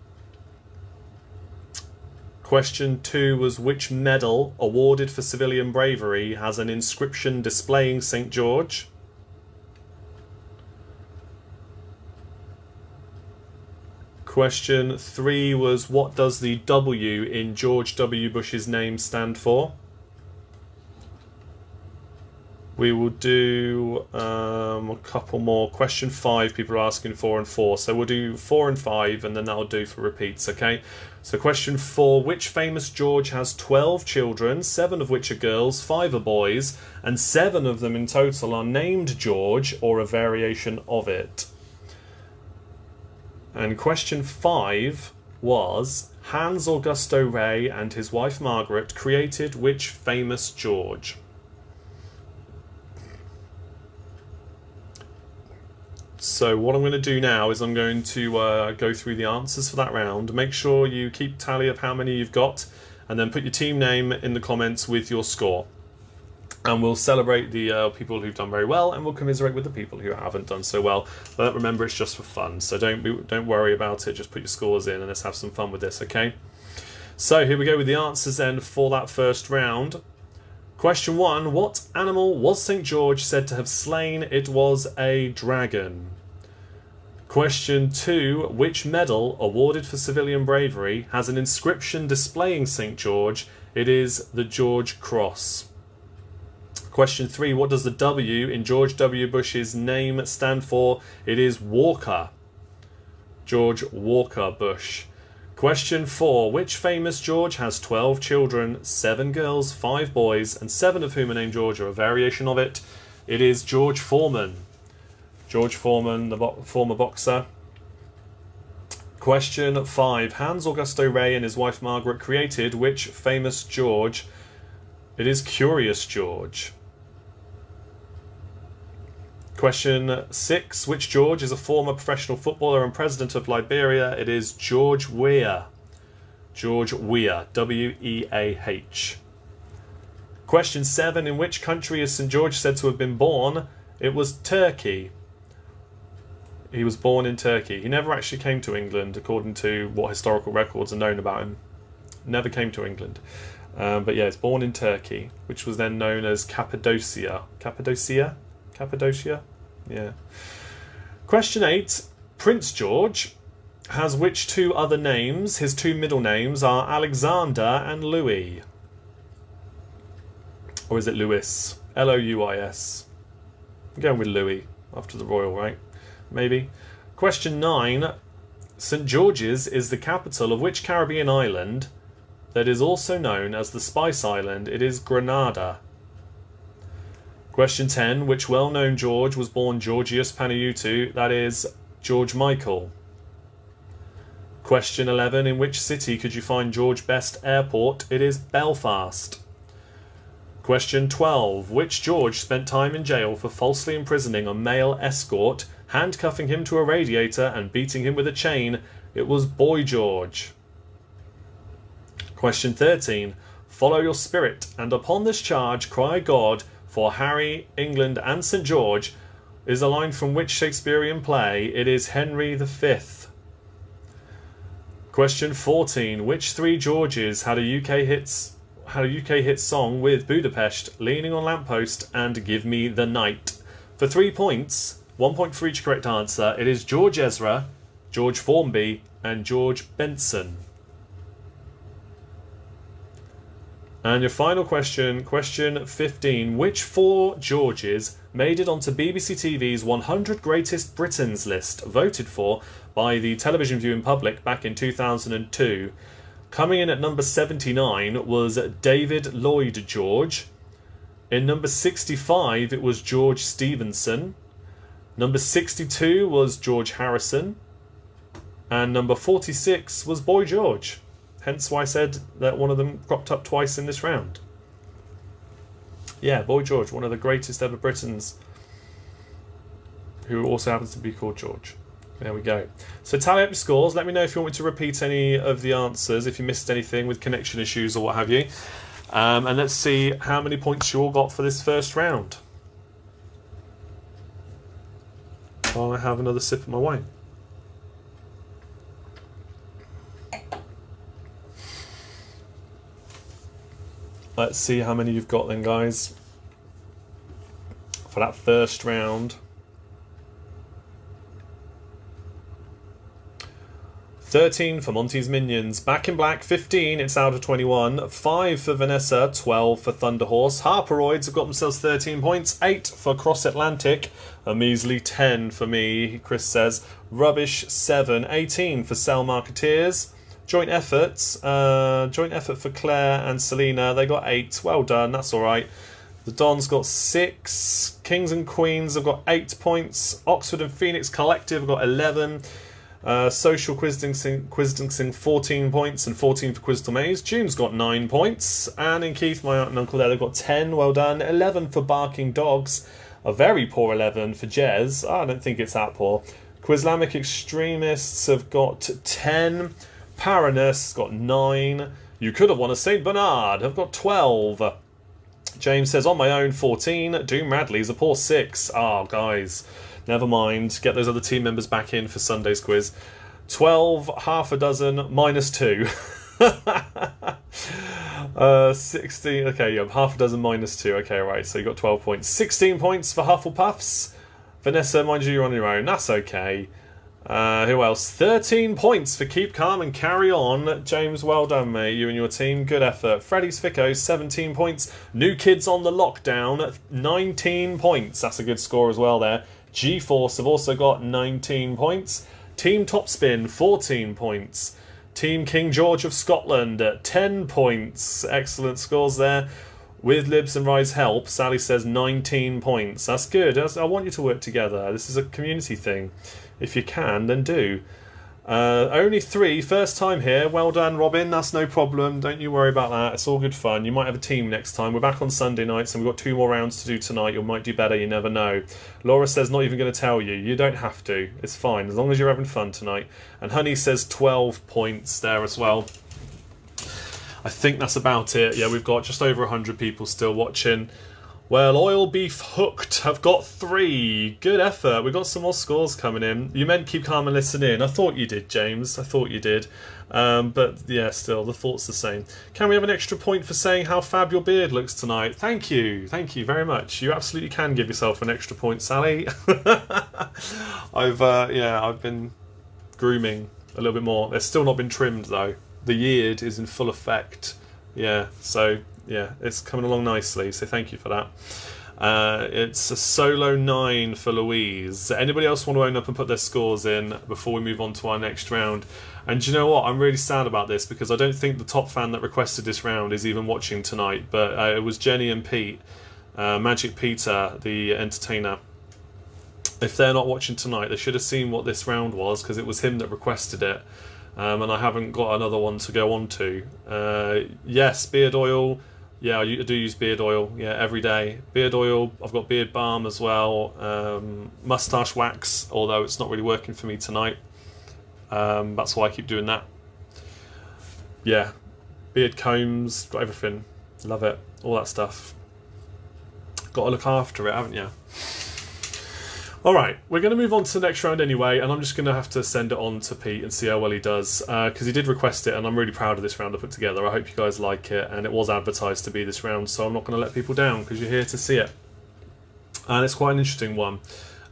Question 2 was, which medal awarded for civilian bravery has an inscription displaying St. George? Question 3 was, what does the W in George W. Bush's name stand for? We will do a couple more. Question 5, people are asking 4 and 4. So we'll do 4 and 5, and then that'll do for repeats, okay? So question 4, which famous George has 12 children, 7 of which are girls, 5 are boys, and 7 of them in total are named George or a variation of it? And question 5 was, Hans Augusto Rey and his wife Margaret created which famous George? So what I'm going to do now is I'm going to go through the answers for that round. Make sure you keep tally of how many you've got, and then put your team name in the comments with your score. And we'll celebrate the people who've done very well, and we'll commiserate with the people who haven't done so well. But remember, it's just for fun, so don't worry about it. Just put your scores in, and let's have some fun with this, okay? So here we go with the answers then for that first round. Question 1, what animal was St. George said to have slain? It was a dragon. Question 2, which medal awarded for civilian bravery has an inscription displaying St. George? It is the George Cross. Question 3, what does the W in George W. Bush's name stand for? It is Walker. George Walker Bush. Question 4. Which famous George has 12 children, 7 girls, 5 boys, and 7 of whom are named George, or a variation of it? It is George Foreman. George Foreman, the former boxer. Question 5. Hans Augusto Rey and his wife Margaret created which famous George? It is Curious George. Question 6. Which George is a former professional footballer and president of Liberia? It is George Weah. George Weah. W-E-A-H. Question 7. In which country is St. George said to have been born? It was Turkey. He was born in Turkey. He never actually came to England, according to what historical records are known about him. Never came to England. But yeah, he's born in Turkey, which was then known as Cappadocia. Cappadocia? Cappadocia? Yeah. Question 8. Prince George has which 2 other names? His 2 middle names are Alexander and Louis. Or is it Louis? L-O-U-I-S. I'm going with Louis after the royal, right? Maybe. Question 9. St. George's is the capital of which Caribbean island that is also known as the Spice Island? It is Grenada. Question 10. Which well-known George was born Georgius Panayiotou? That is George Michael. Question 11. In which city could you find George Best Airport? It is Belfast. Question 12. Which George spent time in jail for falsely imprisoning a male escort, handcuffing him to a radiator and beating him with a chain? It was Boy George. Question 13. Follow your spirit, and upon this charge cry God for Harry, England and St. George is a line from which Shakespearean play? It is Henry V. Question 14. Which 3 Georges had a UK hit song with Budapest, Leaning on Lamppost and Give Me the Night? For 3 points, 1 point for each correct answer, it is George Ezra, George Formby and George Benson. And your final question, question 15. Which 4 Georges made it onto BBC TV's 100 Greatest Britons list, voted for by the television viewing public back in 2002? Coming in at number 79 was David Lloyd George. In number 65 it was George Stevenson. Number 62 was George Harrison. And number 46 was Boy George. Hence why I said that one of them cropped up twice in this round. Yeah, Boy George, one of the greatest ever Britons, who also happens to be called George. There we go. So tally up your scores. Let me know if you want me to repeat any of the answers, if you missed anything with connection issues or what have you. And let's see how many points you all got for this first round. While I have another sip of my wine. Let's see how many you've got then, guys, for that first round. 13 for Monty's Minions. Back in Black, 15. It's out of 21. 5 for Vanessa. 12 for Thunderhorse. Harperoids have got themselves 13 points. 8 for Cross Atlantic. A measly 10 for me, Chris says. Rubbish, 7. 18 for Cell Marketeers. Joint efforts. Joint effort for Claire and Selena. They got 8. Well done. That's all right. The Dons got 6. Kings and Queens have got 8 points. Oxford and Phoenix Collective have got 11. Social Quizding 14 points and 14 for Quizdle Maze. June's got 9 points. Anne and Keith, my aunt and uncle there, they've got 10. Well done. 11 for Barking Dogs. A very poor 11 for Jez. I don't think it's that poor. Quizlamic Extremists have got 10. Paranus got 9. You could have won a St. Bernard. Have got 12. James says, on my own, 14. Doom Radley's a poor 6. Oh, guys. Never mind. Get those other team members back in for Sunday's quiz. 12, half a dozen, minus 2. 16. Okay, yeah, half a dozen minus 2. Okay, right. So you got 12 points. 16 points for Hufflepuffs. Vanessa, mind you, you're on your own. That's okay. Who else? 13 points for Keep Calm and Carry On. James, well done, mate. You and your team. Good effort. Freddy's Ficko, 17 points. New Kids on the Lockdown, 19 points. That's a good score as well there. G-Force have also got 19 points. Team Topspin, 14 points. Team King George of Scotland at 10 points. Excellent scores there. With Libs and Rye's help, Sally says 19 points. That's good. I want you to work together. This is a community thing. If you can, then do. Only 3, first time here. Well done, Robin. That's no problem. Don't you worry about that. It's all good fun. You might have a team next time. We're back on Sunday nights and we've got 2 more rounds to do tonight. You might do better. You never know. Laura says not even going to tell you. You don't have to. It's fine as long as you're having fun tonight. And Honey says 12 points there as well. I think that's about it. Yeah, we've got just over 100 people still watching. Well, Oil Beef Hooked have got 3. Good effort. We've got some more scores coming in. You meant keep calm and listen in. I thought you did, James. I thought you did. But yeah, still, the thought's the same. Can we have an extra point for saying how fab your beard looks tonight? Thank you. Thank you very much. You absolutely can give yourself an extra point, Sally. I've been grooming a little bit more. It's still not been trimmed, though. The beard is in full effect. Yeah, so... yeah, it's coming along nicely, so thank you for that. It's a solo 9 for Louise. Anybody else want to own up and put their scores in before we move on to our next round? And do you know what? I'm really sad about this because I don't think the top fan that requested this round is even watching tonight, but it was Jenny and Pete, Magic Peter, the entertainer. If they're not watching tonight, they should have seen what this round was because it was him that requested it. And I haven't got another one to go on to. Yes, beard oil. Yeah, I do use beard oil. Yeah, every day. Beard oil. I've got beard balm as well. Mustache wax, although it's not really working for me tonight. That's why I keep doing that. Yeah, beard combs. Got everything. Love it. All that stuff. Got to look after it, haven't you? Alright, we're going to move on to the next round anyway, and I'm just going to have to send it on to Pete and see how well he does, because he did request it, and I'm really proud of this round I put together. I hope you guys like it, and it was advertised to be this round, so I'm not going to let people down, because you're here to see it. And it's quite an interesting one.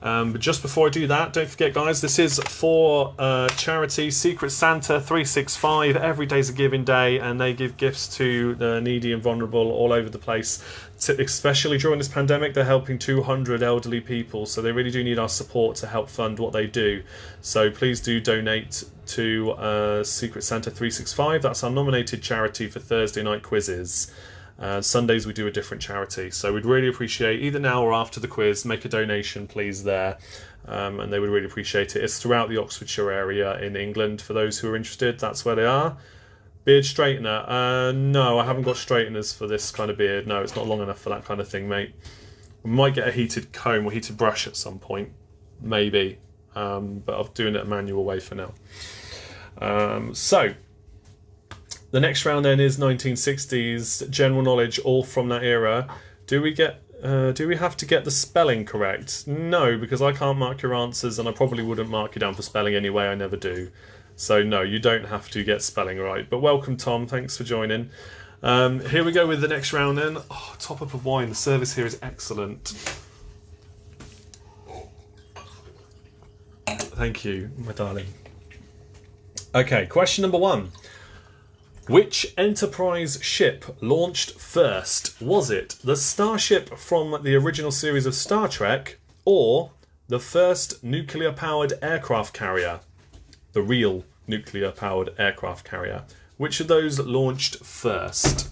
But just before I do that, don't forget, guys, this is for charity Secret Santa 365. Every day's a giving day, and they give gifts to the needy and vulnerable all over the place. Especially during this pandemic, they're helping 200 elderly people, so they really do need our support to help fund what they do. So please do donate to Secret Santa 365. That's our nominated charity for Thursday night quizzes. Sundays we do a different charity, so we'd really appreciate, either now or after the quiz, make a donation please there, and they would really appreciate it. It's throughout the Oxfordshire area in England for those who are interested. That's where they are. Beard straightener? No, I haven't got straighteners for this kind of beard. No, it's not long enough for that kind of thing, mate. We might get a heated comb or heated brush at some point, maybe, but I'm doing it a manual way for now. So the next round then is 1960s general knowledge, all from that era. Do we have to get the spelling correct? No, because I can't mark your answers, and I probably wouldn't mark you down for spelling anyway. I never do. So no, you don't have to get spelling right. But welcome, Tom. Thanks for joining. Here we go with the next round then. Oh, top up of wine. The service here is excellent. Thank you, my darling. Okay, question number 1. Which Enterprise ship launched first? Was it the Starship from the original series of Star Trek, or the first nuclear-powered aircraft carrier? The real nuclear-powered aircraft carrier. Which of those launched first?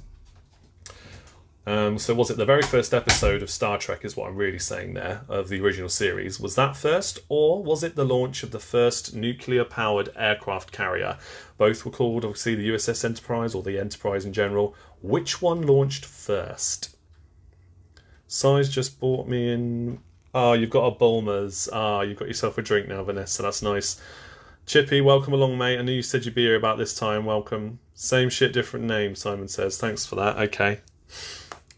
So was it the very first episode of Star Trek, is what I'm really saying there, of the original series? Was that first, or was it the launch of the first nuclear-powered aircraft carrier? Both were called, obviously, the USS Enterprise, or the Enterprise in general. Which one launched first? Size just bought me in... Oh, you've got a Bulmers. Ah, you've got yourself a drink now, Vanessa. That's nice. Chippy, welcome along, mate. I knew you said you'd be here about this time. Welcome. Same shit, different name, Simon says. Thanks for that. Okay.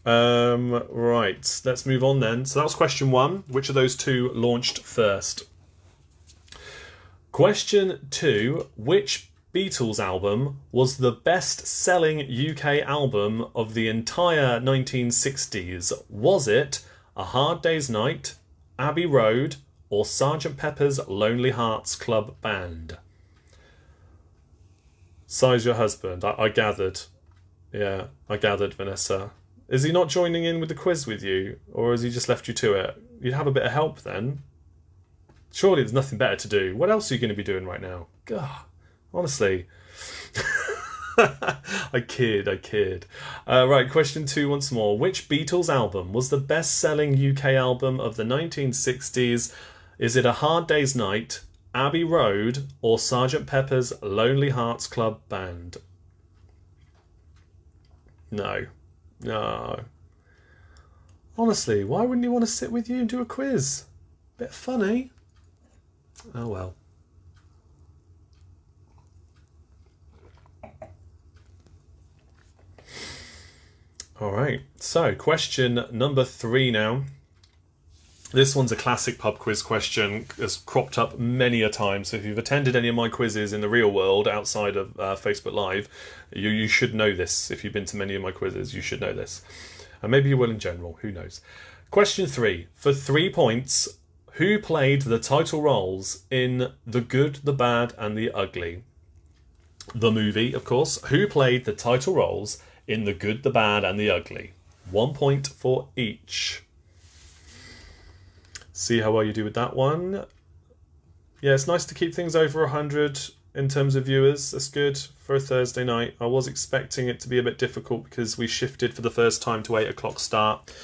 Right. Let's move on then. So that was question 1. Which of those 2 launched first? Question 2. Which Beatles album was the best-selling UK album of the entire 1960s? Was it A Hard Day's Night, Abbey Road, or Sgt. Pepper's Lonely Hearts Club Band? Size your husband. I gathered. Yeah, I gathered, Vanessa. Is he not joining in with the quiz with you, or has he just left you to it? You'd have a bit of help then. Surely there's nothing better to do. What else are you going to be doing right now? God, Honestly. I kid. Right, question 2 once more. Which Beatles album was the best-selling UK album of the 1960s? Is it A Hard Day's Night, Abbey Road, or Sgt. Pepper's Lonely Hearts Club Band? No. Honestly, why wouldn't you want to sit with you and do a quiz? Bit funny. Oh well. Alright, so question number 3 now. This one's a classic pub quiz question. It's cropped up many a time, so if you've attended any of my quizzes in the real world outside of Facebook Live, you should know this. If you've been to many of my quizzes, you should know this. And maybe you will in general, who knows. Question 3. For 3 points, who played the title roles in The Good, the Bad and the Ugly? The movie, of course. Who played the title roles in The Good, the Bad and the Ugly? 1 point for each. See how well you do with that one. Yeah, it's nice to keep things over 100 in terms of viewers. That's good for a Thursday night. I was expecting it to be a bit difficult because we shifted for the first time to 8 o'clock start.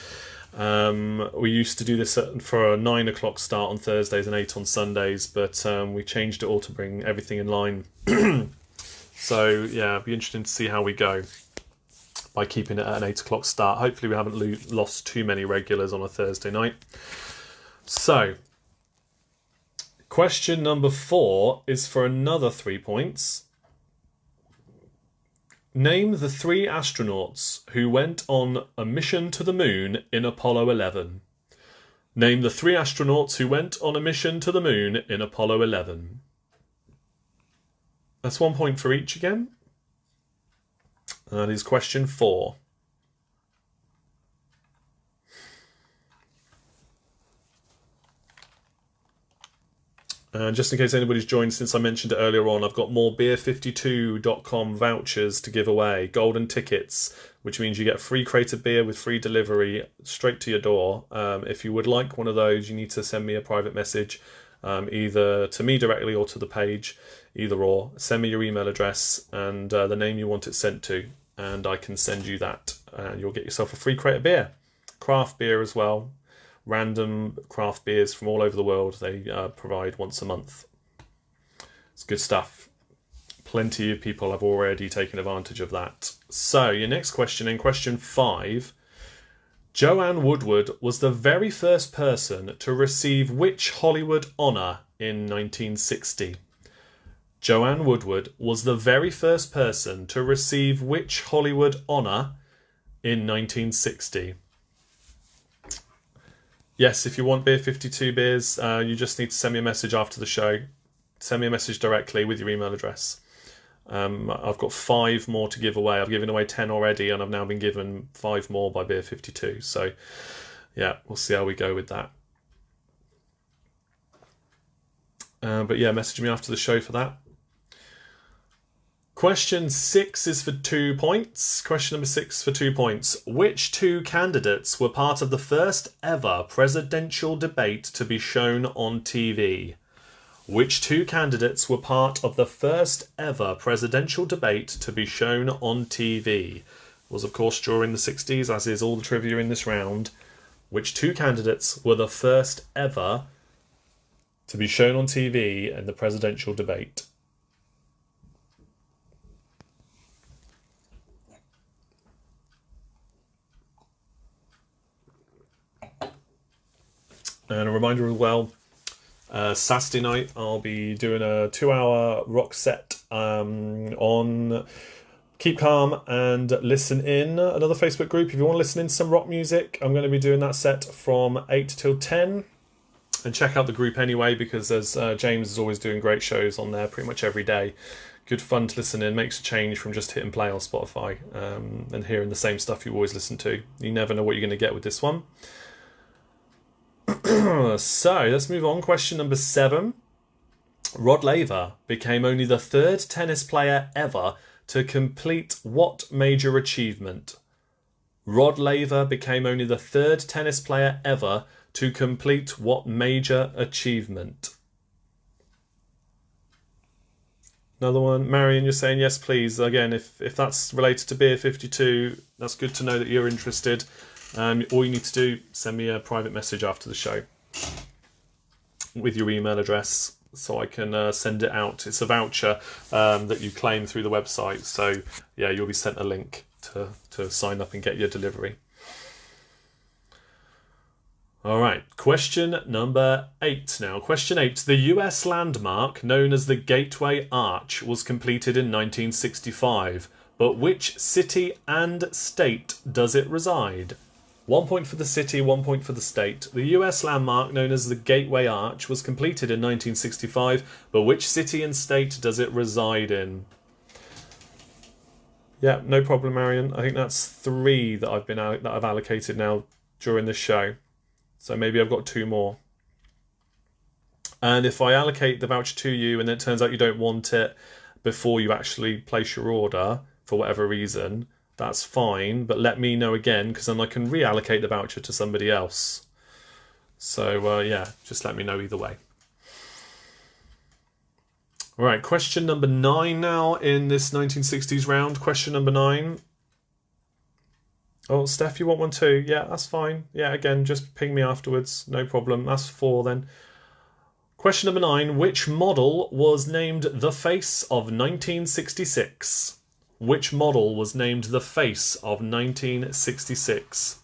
We used to do this for a 9 o'clock start on Thursdays and 8 on Sundays, but we changed it all to bring everything in line. So yeah, it'll be interesting to see how we go by keeping it at an 8 o'clock start. Hopefully we haven't lost too many regulars on a Thursday night. So, question number 4 is for another 3 points. Name the 3 astronauts who went on a mission to the moon in Apollo 11. Name the 3 astronauts who went on a mission to the moon in Apollo 11. That's 1 point for each again. That is question 4. And just in case anybody's joined since I mentioned it earlier on, I've got more beer52.com vouchers to give away, golden tickets, which means you get a free crate of beer with free delivery straight to your door. If you would like one of those, you need to send me a private message, either to me directly or to the page, either or. Send me your email address and the name you want it sent to, and I can send you that. You'll get yourself a free crate of beer. Craft beer as well. Random craft beers from all over the world they provide once a month. It's good stuff. Plenty of people have already taken advantage of that. So your next question, in question 5, Joanne Woodward was the very first person to receive which Hollywood honour in 1960? Joanne Woodward was the very first person to receive which Hollywood honour in 1960? Yes, if you want Beer 52 beers, you just need to send me a message after the show. Send me a message directly with your email address. I've got 5 more to give away. I've given away 10 already, and I've now been given 5 more by Beer 52. So, yeah, we'll see how we go with that. But yeah, message me after the show for that. Question 6 is for 2 points. Question number 6 for 2 points. Which 2 candidates were part of the first ever presidential debate to be shown on TV? Which 2 candidates were part of the first ever presidential debate to be shown on TV? It was, of course, during the 60s, as is all the trivia in this round. Which 2 candidates were the first ever to be shown on TV in the presidential debate? And a reminder as well, Saturday night I'll be doing a 2-hour rock set on Keep Calm and Listen In, another Facebook group. If you want to listen in to some rock music, I'm going to be doing that set from 8 till 10. And check out the group anyway, because there's James is always doing great shows on there pretty much every day. Good fun to listen in, makes a change from just hitting play on Spotify and hearing the same stuff you always listen to. You never know what you're going to get with this one. So, let's move on. Question number 7. Rod Laver became only the 3rd tennis player ever to complete what major achievement? Rod Laver became only the 3rd tennis player ever to complete what major achievement? Another one. Marion, you're saying yes, please. Again, if that's related to Beer 52, that's good to know that you're interested. All you need to do, send me a private message after the show with your email address so I can send it out. It's a voucher that you claim through the website. So, yeah, you'll be sent a link to sign up and get your delivery. All right, question number 8 now. Question 8. The US landmark known as the Gateway Arch was completed in 1965, but which city and state does it reside? 1 point for the city, 1 point for the state. The US landmark known as the Gateway Arch was completed in 1965, but which city and state does it reside in? Yeah, no problem, Marion. I think that's 3 that I've allocated now during this show. So maybe I've got 2 more. And if I allocate the voucher to you and it turns out you don't want it before you actually place your order for whatever reason, that's fine. But let me know again, because then I can reallocate the voucher to somebody else. So yeah, just let me know either way. All right, question number 9 now in this 1960s round. Question number 9. Oh, Steph, you want one too? Yeah, that's fine. Yeah, again, just ping me afterwards. No problem. That's 4 then. Question number 9. Which model was named the face of 1966? Which model was named the face of 1966?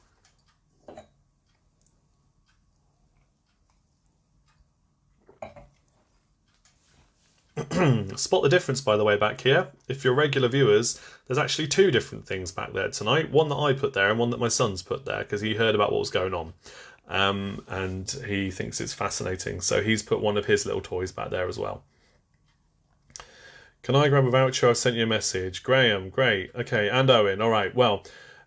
Spot the difference, by the way, back here. If you're regular viewers, there's actually 2 different things back there tonight. One that I put there and one that my son's put there, because he heard about what was going on. And he thinks it's fascinating. So he's put one of his little toys back there as well. Can I grab a voucher? I've sent you a message. Graham, great. Okay, and Owen. All right, well,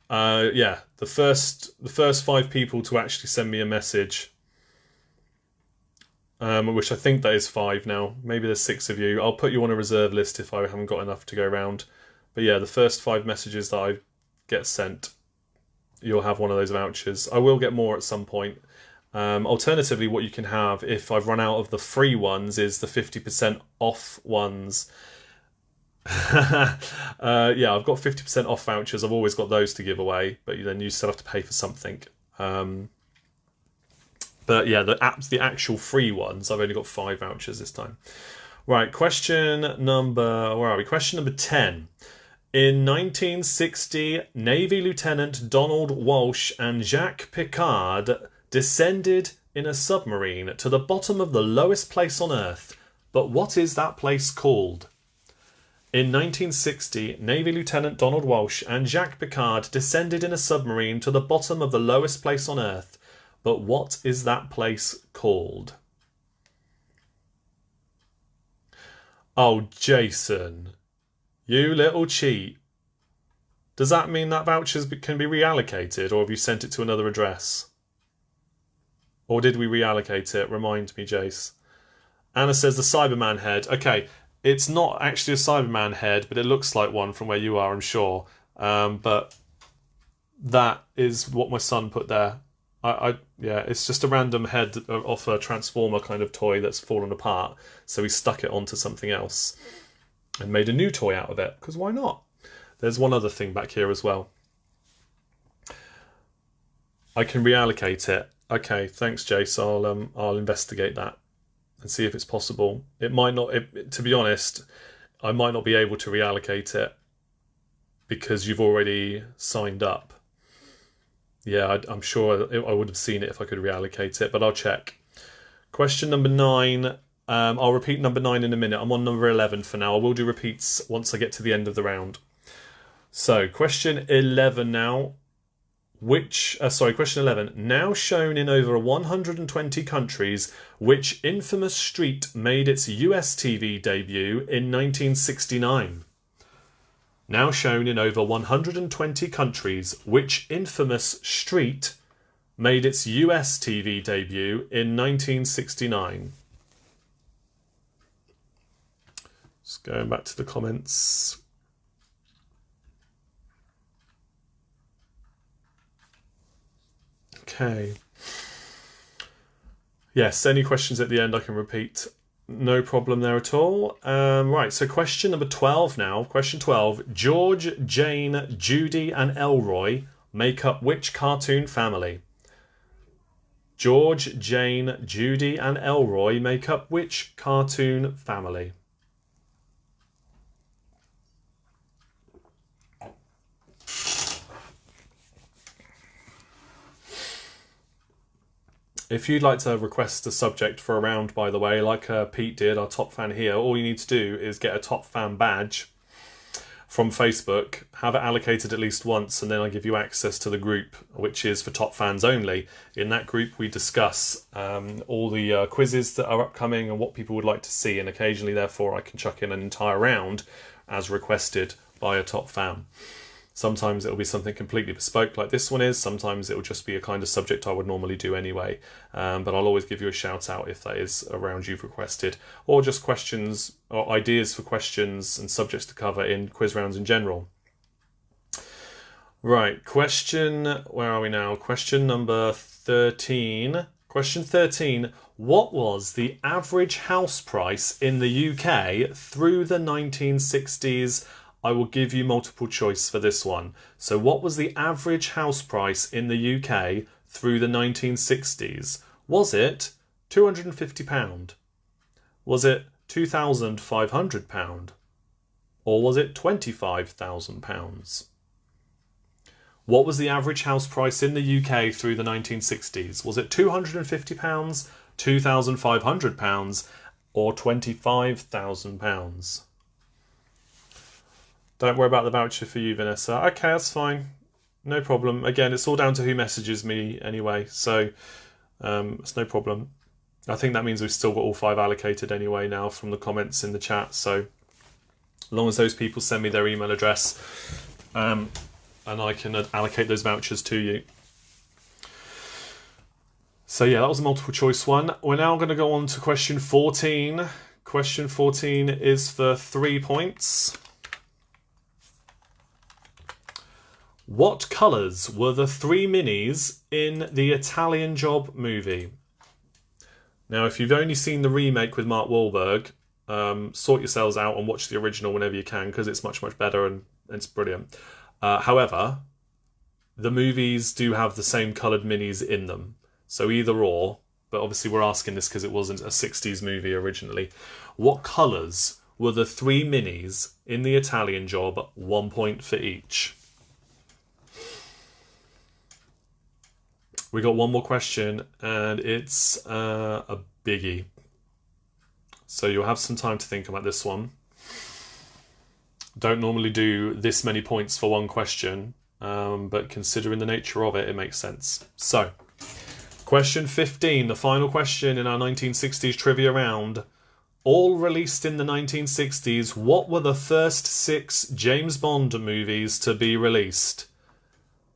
yeah, the first 5 people to actually send me a message, which I think that is 5 now. Maybe there's 6 of you. I'll put you on a reserve list if I haven't got enough to go around. But yeah, the first 5 messages that I get sent, you'll have one of those vouchers. I will get more at some point. Alternatively, what you can have, if I've run out of the free ones, is the 50% off ones. Yeah, I've got 50% off vouchers. I've always got those to give away, but then you still have to pay for something. But yeah, the actual free ones, I've only got 5 vouchers this time. Right, question number 10. In 1960, Navy Lieutenant Donald Walsh and Jacques Piccard descended in a submarine to the bottom of the lowest place on Earth. But what is that place called? In 1960, Navy Lieutenant Donald Walsh and Jacques Piccard descended in a submarine to the bottom of the lowest place on Earth. But what is that place called? Oh, Jason, you little cheat. Does that mean that vouchers can be reallocated, or have you sent it to another address? Or did we reallocate it? Remind me, Jace. Anna says the Cyberman head. Okay, it's not actually a Cyberman head, but it looks like one from where you are, I'm sure. But that is what my son put there. Yeah, it's just a random head off a Transformer kind of toy that's fallen apart. So he stuck it onto something else and made a new toy out of it, because why not? There's one other thing back here as well. I can reallocate it. Okay, thanks, Jace. I'll investigate that and see if it's possible. It might not. To be honest, I might not be able to reallocate it because you've already signed up. Yeah, I'm sure I would have seen it if I could reallocate it, but I'll check. Question number 9. I'll repeat number 9 in a minute. I'm on number 11 for now. I will do repeats once I get to the end of the round. So, question 11 now. Question 11. Now shown in over 120 countries, which infamous street made its US TV debut in 1969? Now shown in over 120 countries, which infamous street made its US TV debut in 1969? Just going back to the comments. Okay. Yes, any questions at the end I can repeat. No problem there at all. Right, so question number 12 now. Question 12. George, Jane, Judy, and Elroy make up which cartoon family? George, Jane, Judy, and Elroy make up which cartoon family? If you'd like to request a subject for a round, by the way, like Pete did, our top fan here, all you need to do is get a top fan badge from Facebook, have it allocated at least once, and then I give you access to the group, which is for top fans only. In that group, we discuss all the quizzes that are upcoming and what people would like to see, and occasionally, therefore, I can chuck in an entire round as requested by a top fan. Sometimes it'll be something completely bespoke like this one is. Sometimes it'll just be a kind of subject I would normally do anyway. But I'll always give you a shout out if that is a round you've requested. Or just questions or ideas for questions and subjects to cover in quiz rounds in general. Right, where are we now? Question number 13. Question 13. What was the average house price in the UK through the 1960s? I will give you multiple choice for this one. So what was the average house price in the UK through the 1960s? Was it £250? Was it £2,500? Or was it £25,000? What was the average house price in the UK through the 1960s? Was it £250, £2,500, or £25,000? Don't worry about the voucher for you, Vanessa. Okay, that's fine. No problem. Again, it's all down to who messages me anyway, so it's no problem. I think that means we've still got all 5 allocated anyway now from the comments in the chat, so as long as those people send me their email address, and I can allocate those vouchers to you. So yeah, that was a multiple choice one. We're now going to go on to question 14. Question 14 is for 3 points. What colours were the 3 minis in the Italian Job movie? Now, if you've only seen the remake with Mark Wahlberg, sort yourselves out and watch the original whenever you can, because it's much, much better and it's brilliant. However, the movies do have the same coloured minis in them. So either or, but obviously we're asking this because it wasn't a 60s movie originally. What colours were the 3 minis in the Italian Job? 1 point for each. We got one more question, and it's a biggie. So you'll have some time to think about this one. Don't normally do this many points for one question, but considering the nature of it, it makes sense. So, question 15, the final question in our 1960s trivia round. All released in the 1960s, what were the first 6 James Bond movies to be released?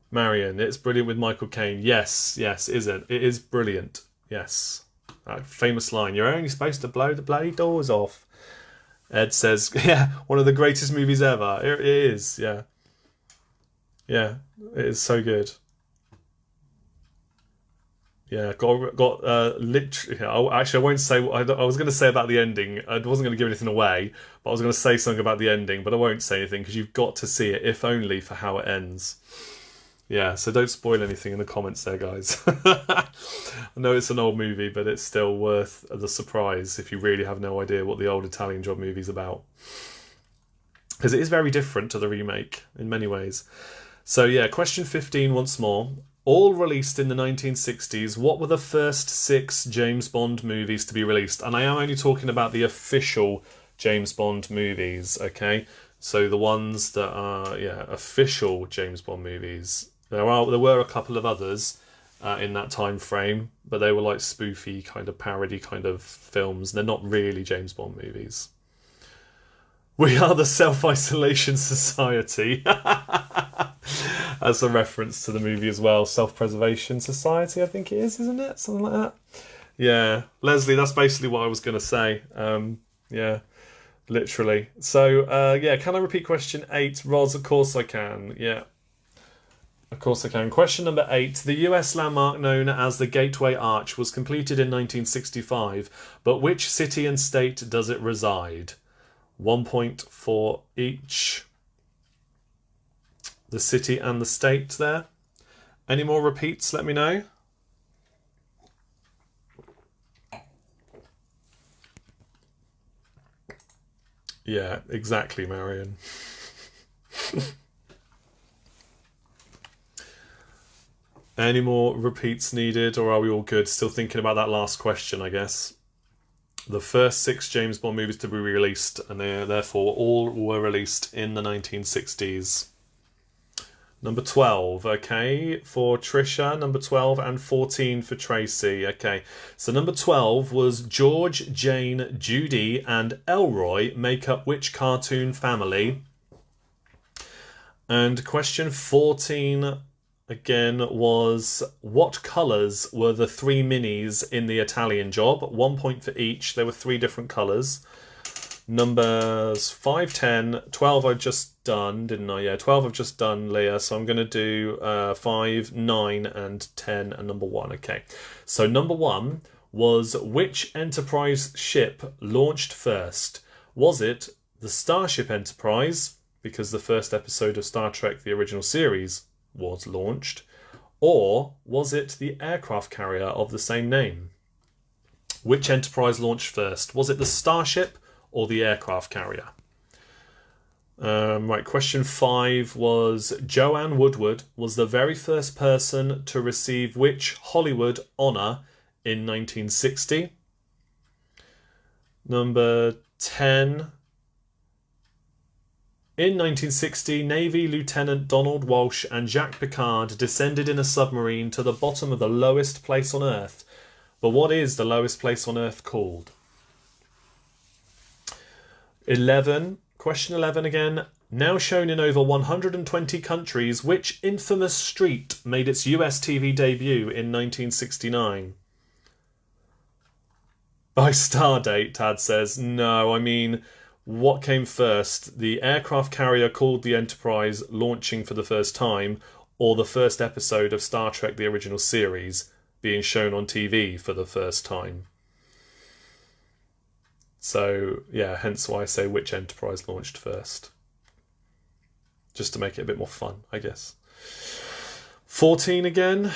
Marion, it's brilliant with Michael Caine. Yes, isn't it? It is brilliant. Yes. That famous line, you're only supposed to blow the bloody doors off. Ed says, yeah, one of the greatest movies ever. It is, yeah. Yeah, it is so good. Yeah, literally. Actually, I won't say what I was going to say about the ending. I wasn't going to give anything away, but I was going to say something about the ending, but I won't say anything because you've got to see it, if only for how it ends. Yeah, so don't spoil anything in the comments there, guys. I know it's an old movie, but it's still worth the surprise if you really have no idea what the old Italian Job movie's about. Because it is very different to the remake in many ways. So yeah, question 15 once more. All released in the 1960s, what were the first 6 James Bond movies to be released? And I am only talking about the official James Bond movies, okay? So the ones that are, official James Bond movies. There were a couple of others in that time frame, but they were like spoofy kind of parody kind of films. They're not really James Bond movies. We are the Self-Isolation Society. That's a reference to the movie as well. Self-Preservation Society, I think it is, isn't it? Something like that. Yeah. Leslie, that's basically what I was going to say. Yeah. Literally. So, can I repeat question 8? Roz, of course I can. Yeah. Of course I can. Question number 8. The US landmark known as the Gateway Arch was completed in 1965, but which city and state does it reside? 1 point for each. The city and the state there. Any more repeats, let me know. Yeah, exactly, Marion. Any more repeats needed, or are we all good? Still thinking about that last question, I guess. The first 6 James Bond movies to be released, and they therefore all were released in the 1960s. Number 12, okay, for Trisha. Number 12 and 14 for Tracy. Okay, so number 12 was George, Jane, Judy, and Elroy make up which cartoon family? And question 14 again was what colours were the 3 minis in the Italian Job? 1 point for each. There were 3 different colours. Numbers 5, 10, 12 I've just done, didn't I? Yeah, 12 I've just done, Leah. So I'm going to do 5, 9 and 10 and number 1. Okay, so number 1 was which Enterprise ship launched first? Was it the Starship Enterprise, because the first episode of Star Trek, the original series, was launched, or was it the aircraft carrier of the same name? Which Enterprise launched first? Was it the Starship or the aircraft carrier? Right, question 5 was Joanne Woodward was the very first person to receive which Hollywood honour in 1960? Number 10. In 1960, Navy Lieutenant Donald Walsh and Jacques Picard descended in a submarine to the bottom of the lowest place on Earth. But what is the lowest place on Earth called? 11. Question 11 again. Now shown in over 120 countries, which infamous street made its US TV debut in 1969? By Stardate, Tad says. No, I mean, what came first? The aircraft carrier called the Enterprise launching for the first time, or the first episode of Star Trek, the original series, being shown on TV for the first time? So, yeah, hence why I say which Enterprise launched first. Just to make it a bit more fun, I guess. 14 again.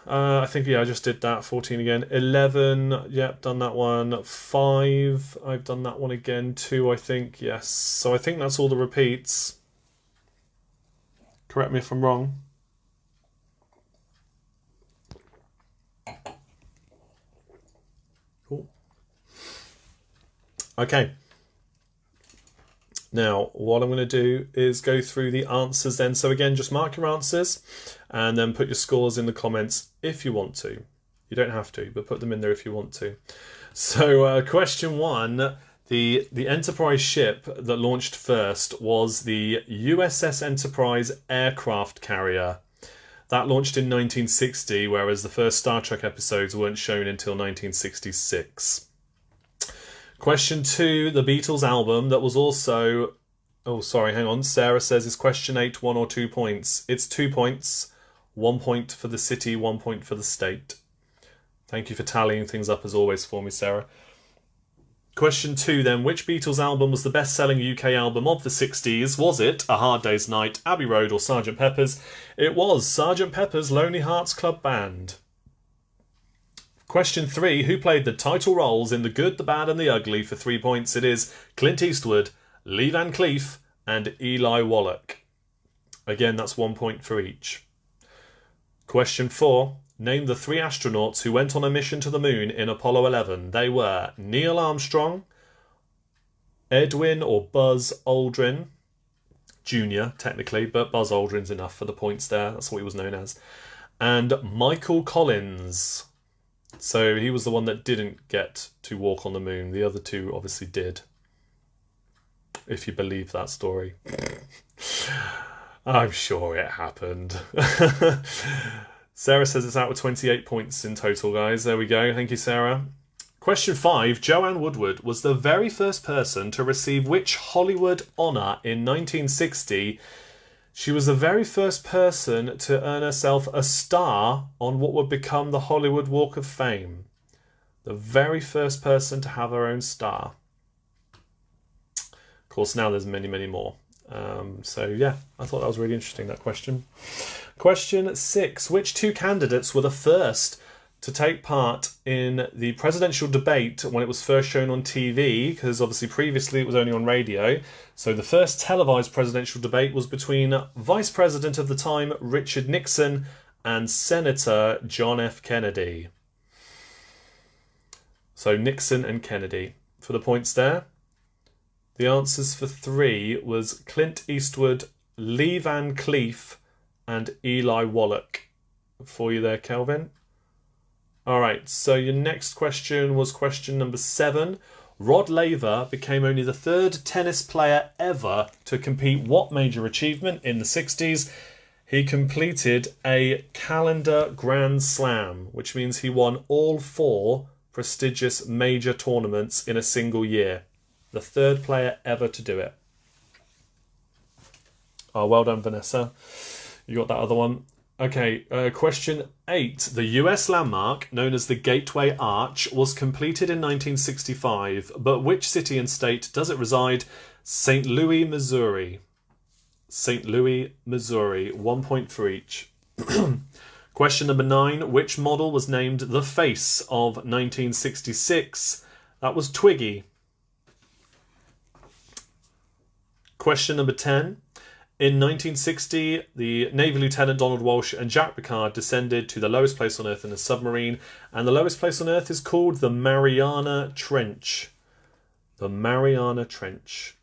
I think, yeah, I just did that. 14 again. 11, yep, done that one. 5, I've done that one again. 2, I think, yes. So I think that's all the repeats. Correct me if I'm wrong. Cool. Okay. Now, what I'm going to do is go through the answers then. So again, just mark your answers and then put your scores in the comments if you want to. You don't have to, but put them in there if you want to. So question 1, the Enterprise ship that launched first was the USS Enterprise aircraft carrier. That launched in 1960, whereas the first Star Trek episodes weren't shown until 1966. Question 2, the Beatles album that was also... Oh, sorry, hang on. Sarah says, is question 8 1 or 2 points? It's 2 points. 1 point for the city, 1 point for the state. Thank you for tallying things up as always for me, Sarah. Question 2 then, which Beatles album was the best-selling UK album of the 60s? Was it A Hard Day's Night, Abbey Road or Sgt. Pepper's? It was Sgt. Pepper's Lonely Hearts Club Band. Question 3, who played the title roles in The Good, the Bad and the Ugly? For 3 points, it is Clint Eastwood, Lee Van Cleef and Eli Wallach. Again, that's 1 point for each. Question 4, name the 3 astronauts who went on a mission to the moon in Apollo 11. They were Neil Armstrong, Edwin or Buzz Aldrin, Jr., technically, but Buzz Aldrin's enough for the points there. That's what he was known as. And Michael Collins. So he was the one that didn't get to walk on the moon. The other 2 obviously did, if you believe that story. I'm sure it happened. Sarah says it's out with 28 points in total, guys. There we go. Thank you, Sarah. Question 5. Joanne Woodward was the very first person to receive which Hollywood honour in 1960? She was the very first person to earn herself a star on what would become the Hollywood Walk of Fame. The very first person to have her own star. Of course, now there's many, many more. So yeah, I thought that was really interesting, that question. Question 6. Which two candidates were the first to take part in the presidential debate when it was first shown on TV? Because obviously previously it was only on radio. So the first televised presidential debate was between Vice President of the time Richard Nixon and Senator John F. Kennedy. So Nixon and Kennedy. For the points there, the answers for 3 was Clint Eastwood, Lee Van Cleef, and Eli Wallach. For you there, Kelvin. All right, so your next question was question number 7. Rod Laver became only the 3rd tennis player ever to compete what major achievement in the 60s? He completed a calendar Grand Slam, which means he won all 4 prestigious major tournaments in a single year. The 3rd player ever to do it. Oh, well done, Vanessa. You got that other one. Okay, question 8. The US landmark, known as the Gateway Arch, was completed in 1965, but which city and state does it reside? St. Louis, Missouri. St. Louis, Missouri. 1 point for each. Question number 9. Which model was named the face of 1966? That was Twiggy. Question number 10. In 1960, the Navy Lieutenant Donald Walsh and Jack Picard descended to the lowest place on Earth in a submarine, and the lowest place on Earth is called the Mariana Trench. The Mariana Trench.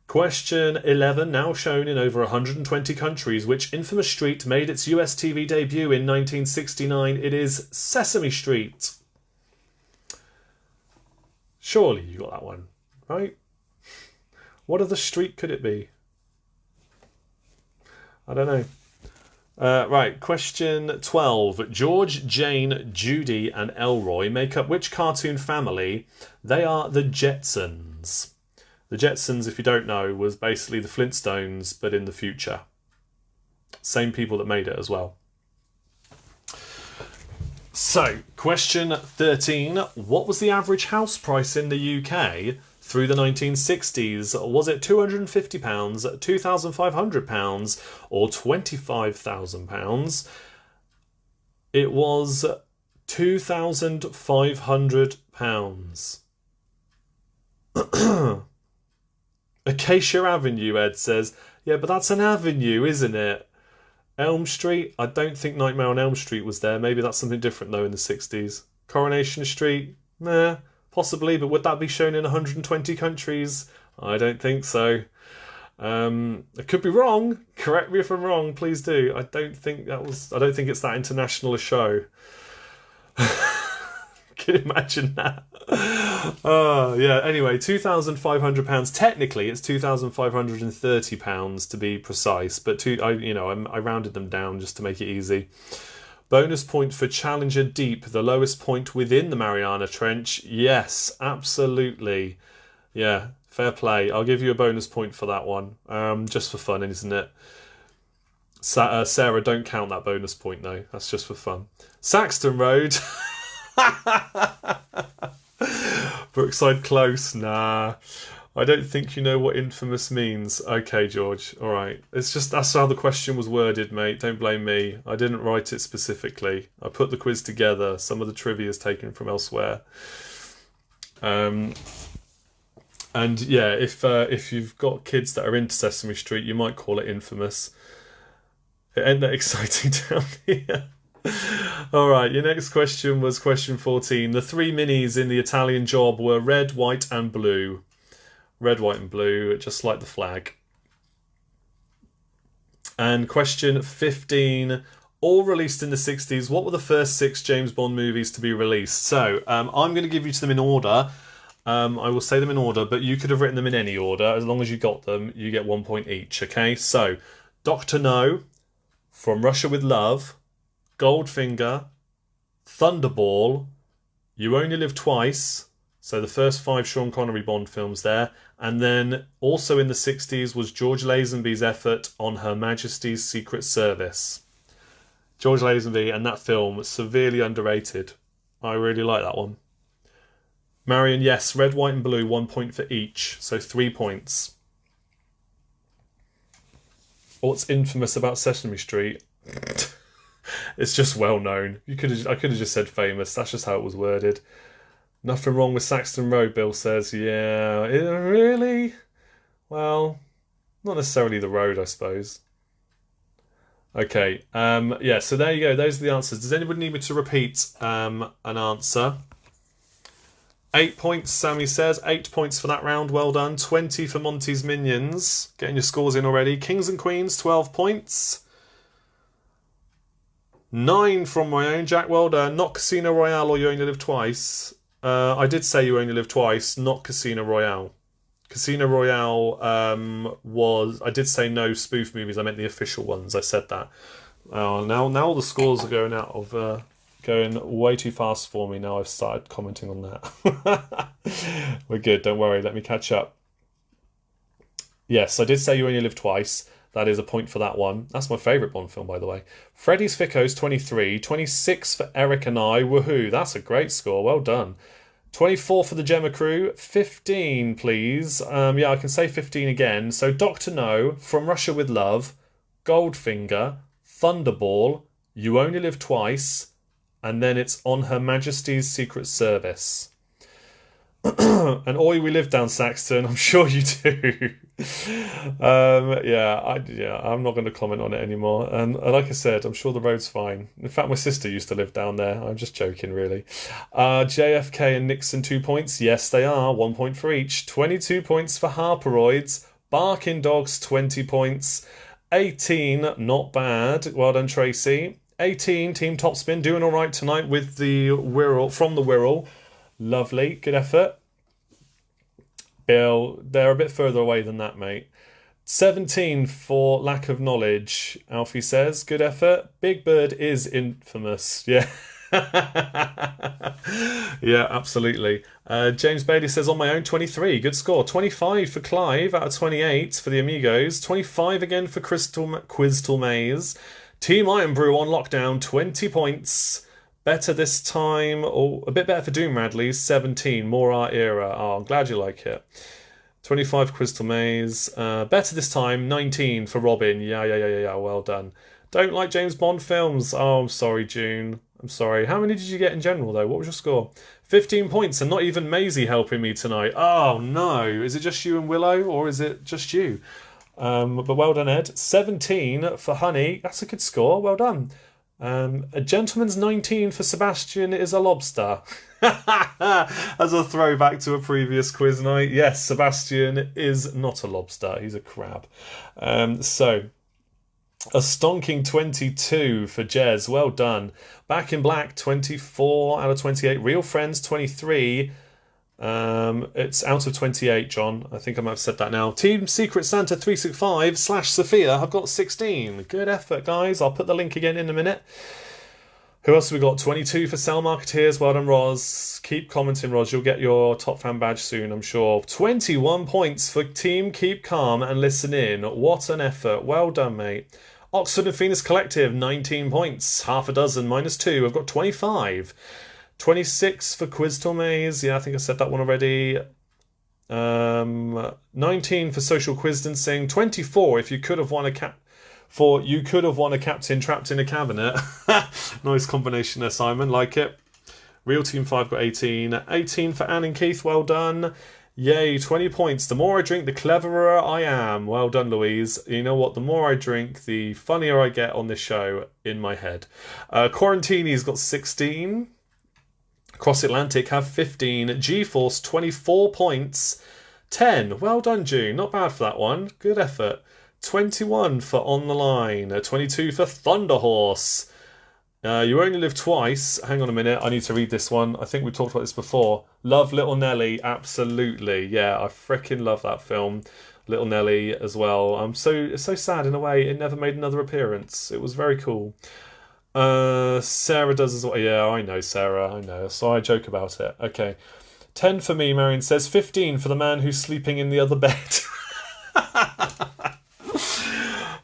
Question 11, now shown in over 120 countries. Which infamous street made its US TV debut in 1969? It is Sesame Street. Surely you got that one, right? What other street could it be? I don't know. Right, question 12. George, Jane, Judy and Elroy make up which cartoon family? They are the Jetsons. The Jetsons, if you don't know, was basically the Flintstones, but in the future. Same people that made it as well. So, question 13. What was the average house price in the UK through the 1960s? Was it £250, £2,500 or £25,000? It was £2,500. Acacia Avenue, Ed says. Yeah, but that's an avenue, isn't it? Elm Street? I don't think Nightmare on Elm Street was there. Maybe that's something different though in the 60s. Coronation Street? Nah. Possibly, but would that be shown in 120 countries? I don't think so. I could be wrong. Correct me if I'm wrong, please do. I don't think it's that international a show. Can you imagine that? Oh, yeah. Anyway, £2,500. Technically, it's £2,530 to be precise, but I rounded them down just to make it easy. Bonus point for Challenger Deep, the lowest point within the Mariana Trench. Yes, absolutely. Yeah, fair play. I'll give you a bonus point for that one. Just for fun, isn't it? Sarah, don't count that bonus point, though. That's just for fun. Saxton Road. Brookside Close. Nah. I don't think you know what infamous means. Okay, George. All right. It's just that's how the question was worded, mate. Don't blame me. I didn't write it specifically. I put the quiz together. Some of the trivia is taken from elsewhere. And yeah, if you've got kids that are into Sesame Street, you might call it infamous. It ain't that exciting down here. All right. Your next question was question 14. The 3 minis in the Italian Job were red, white, and blue. Red, white and blue, just like the flag. And question 15, all released in the 60s. What were the first 6 James Bond movies to be released? So I'm going to give you them in order. I will say them in order, but you could have written them in any order. As long as you got them, you get 1 point each, okay? So, Dr. No, From Russia with Love, Goldfinger, Thunderball, You Only Live Twice, So the first 5 Sean Connery Bond films there. And then also in the 60s was George Lazenby's effort on Her Majesty's Secret Service. George Lazenby and that film, severely underrated. I really like that one. Marion, yes, red, white and blue, 1 point for each. So 3 points. What's infamous about Sesame Street? It's just well known. I could have just said famous. That's just how it was worded. Nothing wrong with Saxton Road, Bill says. Yeah, really? Well, not necessarily the road, I suppose. Okay, yeah, so there you go. Those are the answers. Does anybody need me to repeat an answer? 8 points, Sammy says. 8 points for that round. Well done. 20 for Monty's Minions. Getting your scores in already. Kings and Queens, 12 points. 9 from my own. Jack, well done. Not Casino Royale or You Only Live Twice. I did say You Only Live Twice, not Casino Royale. Casino Royale was... I did say no spoof movies. I meant the official ones. I said that. Now all the scores are going out of... going way too fast for me now I've started commenting on that. We're good, don't worry, let me catch up. Yes, I did say You Only Live Twice. That is a point for that one. That's my favourite Bond film, by the way. Freddy's Ficco's 23. 26 for Eric and I. Woohoo, that's a great score. Well done. 24 for the Gemma Crew. 15, please. Yeah, I can say 15 again. So Dr. No, From Russia With Love, Goldfinger, Thunderball, You Only Live Twice, and then it's On Her Majesty's Secret Service. And Oi, we live down Saxton. I'm sure you do. I'm not going to comment on it anymore. And like I said, I'm sure the road's fine. In fact, my sister used to live down there. I'm just joking, really. JFK and Nixon, 2 points. Yes, they are. 1 point for each. 22 points for Harperoids. Barking Dogs, 20 points. 18, not bad. Well done, Tracy. 18, Team Topspin, doing all right tonight with the Wirral, from the Wirral. Lovely, good effort. Bill, they're a bit further away than that, mate. 17 for Lack of Knowledge, Alfie says. Good effort. Big Bird is infamous. Yeah. Yeah, absolutely. James Bailey says, on my own, 23. Good score. 25 for Clive out of 28 for the Amigos. 25 again for Quiztal Maze. Team Iron Brew on lockdown, 20 points. Better this time, or a bit better for Doom Radley, 17, more our era. Oh, I'm glad you like it. 25 Crystal Maze. Better this time, 19 for Robin. Yeah, well done. Don't like James Bond films. Oh, I'm sorry, June. I'm sorry. How many did you get in general, though? What was your score? 15 points, and not even Maisie helping me tonight. Oh, no. Is it just you and Willow, or is it just you? But well done, Ed. 17 for Honey. That's a good score. Well done. A gentleman's 19 for Sebastian is a lobster. As a throwback to a previous quiz night. Yes, Sebastian is not a lobster. He's a crab. So, a stonking 22 for Jez. Well done. Back in Black, 24 out of 28. Real Friends, 23. It's out of 28, John. I think I might have said that now. Team Secret Santa 365 / Sophia. I've got 16. Good effort, guys. I'll put the link again in a minute. Who else have we got? 22 for Cell Marketeers. Well done, Roz. Keep commenting, Roz. You'll get your top fan badge soon, I'm sure. 21 points for Team Keep Calm and Listen In. What an effort. Well done, mate. Oxford and Phoenix Collective, 19 points. Half a dozen, -2. I've got 25. 26 for Quiztal Maze. Yeah, I think I said that one already. 19 for Social Quizdancing. 24 if you could have won a captain trapped in a cabinet. Nice combination there, Simon. Like it. Real Team 5 got 18. 18 for Anne and Keith. Well done. Yay, 20 points. The more I drink, the cleverer I am. Well done, Louise. You know what? The more I drink, the funnier I get on this show in my head. Quarantini's got 16. Cross Atlantic have 15. G-Force, 24 points. 10. Well done, June. Not bad for that one. Good effort. 21 for On the Line. 22 for Thunder Horse. You Only Live Twice. Hang on a minute. I need to read this one. I think we talked about this before. Love Little Nelly. Absolutely. Yeah, I freaking love that film. Little Nelly as well. It's so sad in a way. It never made another appearance. It was very cool. Sarah does as well. Yeah, I know, Sarah. I know. So I joke about it. Okay. 10 for me, Marion says. 15 for the man who's sleeping in the other bed.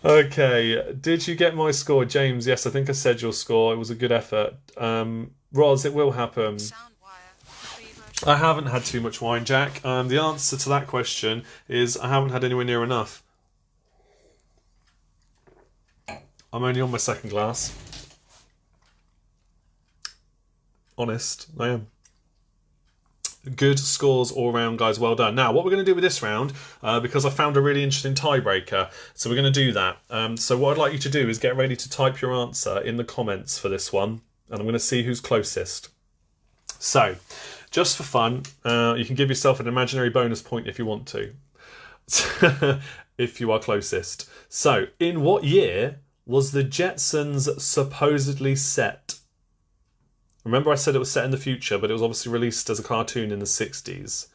Okay, did you get my score, James? Yes, I think I said your score. It was a good effort. Roz, it will happen. Soundwire, free version. I haven't had too much wine, Jack. The answer to that question is I haven't had anywhere near enough. I'm only on my second glass. Honest, I am. Good scores all round, guys. Well done. Now, what we're going to do with this round, because I found a really interesting tiebreaker, so we're going to do that. So what I'd like you to do is get ready to type your answer in the comments for this one, and I'm going to see who's closest. So, just for fun, you can give yourself an imaginary bonus point if you want to, if you are closest. So, in what year was the Jetsons supposedly set? Remember I said it was set in the future, but it was obviously released as a cartoon in the 60s.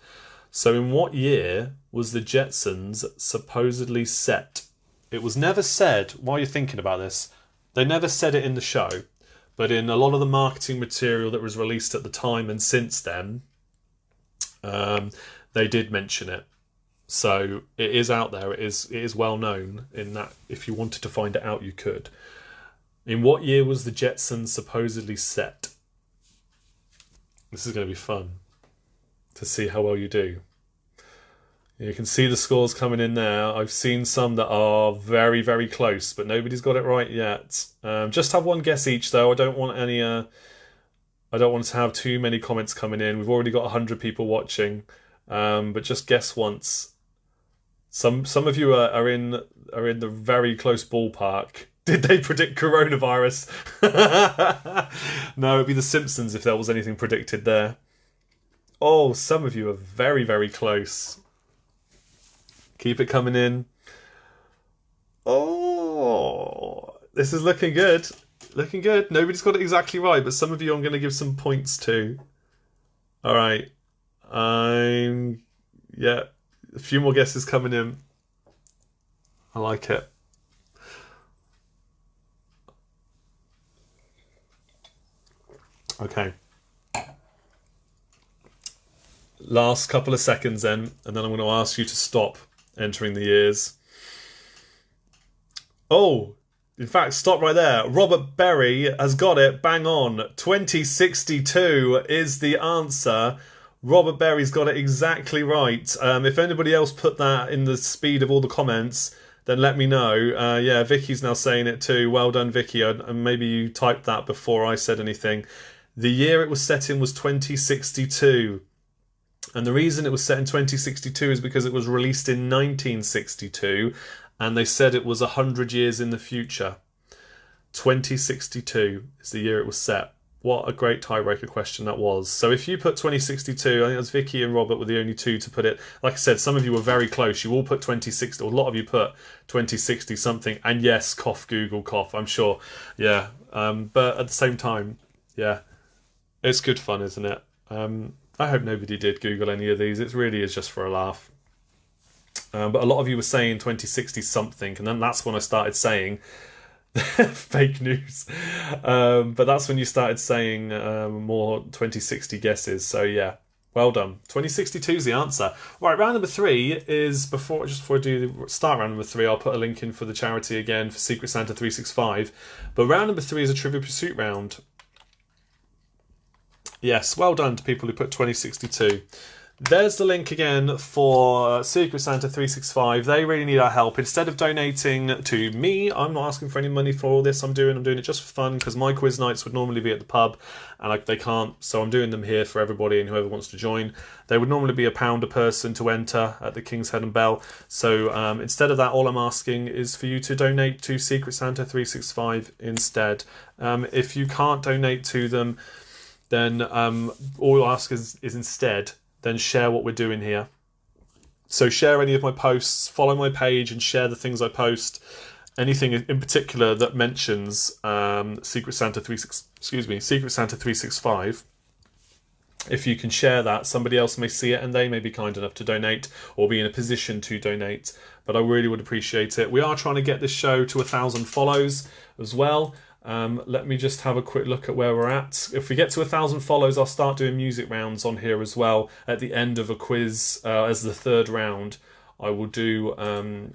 So in what year was the Jetsons supposedly set? It was never said, while you're thinking about this, they never said it in the show, but in a lot of the marketing material that was released at the time and since then, they did mention it. So it is out there, it is well known in that if you wanted to find it out, you could. In what year was the Jetsons supposedly set? This is going to be fun to see how well you do. You can see the scores coming in there. I've seen some that are very, very close, but nobody's got it right yet. Just have one guess each, though. I don't want any. I don't want to have too many comments coming in. We've already got 100 people watching, but just guess once. Some of you are in the very close ballpark. Did they predict coronavirus? No, it'd be The Simpsons if there was anything predicted there. Oh, some of you are very, very close. Keep it coming in. Oh, this is looking good. Looking good. Nobody's got it exactly right, but some of you I'm going to give some points to. All right. Yeah, a few more guesses coming in. I like it. Okay. Last couple of seconds then, and then I'm going to ask you to stop entering the years. Oh, in fact, stop right there. Robert Berry has got it bang on. 2062 is the answer. Robert Berry's got it exactly right. If anybody else put that in the speed of all the comments, then let me know. Yeah, Vicky's now saying it too. Well done, Vicky. And maybe you typed that before I said anything. The year it was set in was 2062. And the reason it was set in 2062 is because it was released in 1962 and they said it was 100 years in the future. 2062 is the year it was set. What a great tiebreaker question that was. So if you put 2062, I think that's Vicky and Robert were the only two to put it. Like I said, some of you were very close. You all put 2060, or a lot of you put 2060 something. And yes, cough, Google, cough, I'm sure. Yeah. But at the same time, yeah, it's good fun, isn't it? I hope nobody did Google any of these. It really is just for a laugh. But a lot of you were saying 2060 something, and then that's when I started saying fake news. But that's when you started saying more 2060 guesses. So yeah, well done. 2062 is the answer. Right, round number 3 is before I do start round number 3. I'll put a link in for the charity again for Secret Santa 365. But round number 3 is a Trivia Pursuit round. Yes, well done to people who put 2062. There's the link again for Secret Santa 365. They really need our help. Instead of donating to me, I'm not asking for any money for all this I'm doing it just for fun, because my quiz nights would normally be at the pub and they can't, so I'm doing them here for everybody and whoever wants to join. They would normally be £1 a person to enter at the King's Head and Bell. So instead of that, all I'm asking is for you to donate to Secret Santa 365 instead. If you can't donate to them, then all I ask is instead, then share what we're doing here. So share any of my posts, follow my page and share the things I post. Anything in particular that mentions Secret Santa 365. If you can share that, somebody else may see it and they may be kind enough to donate or be in a position to donate. But I really would appreciate it. We are trying to get this show to 1,000 follows as well. Let me just have a quick look at where we're at. If we get to 1,000 follows, I'll start doing music rounds on here as well. At the end of a quiz, as the third round, I will do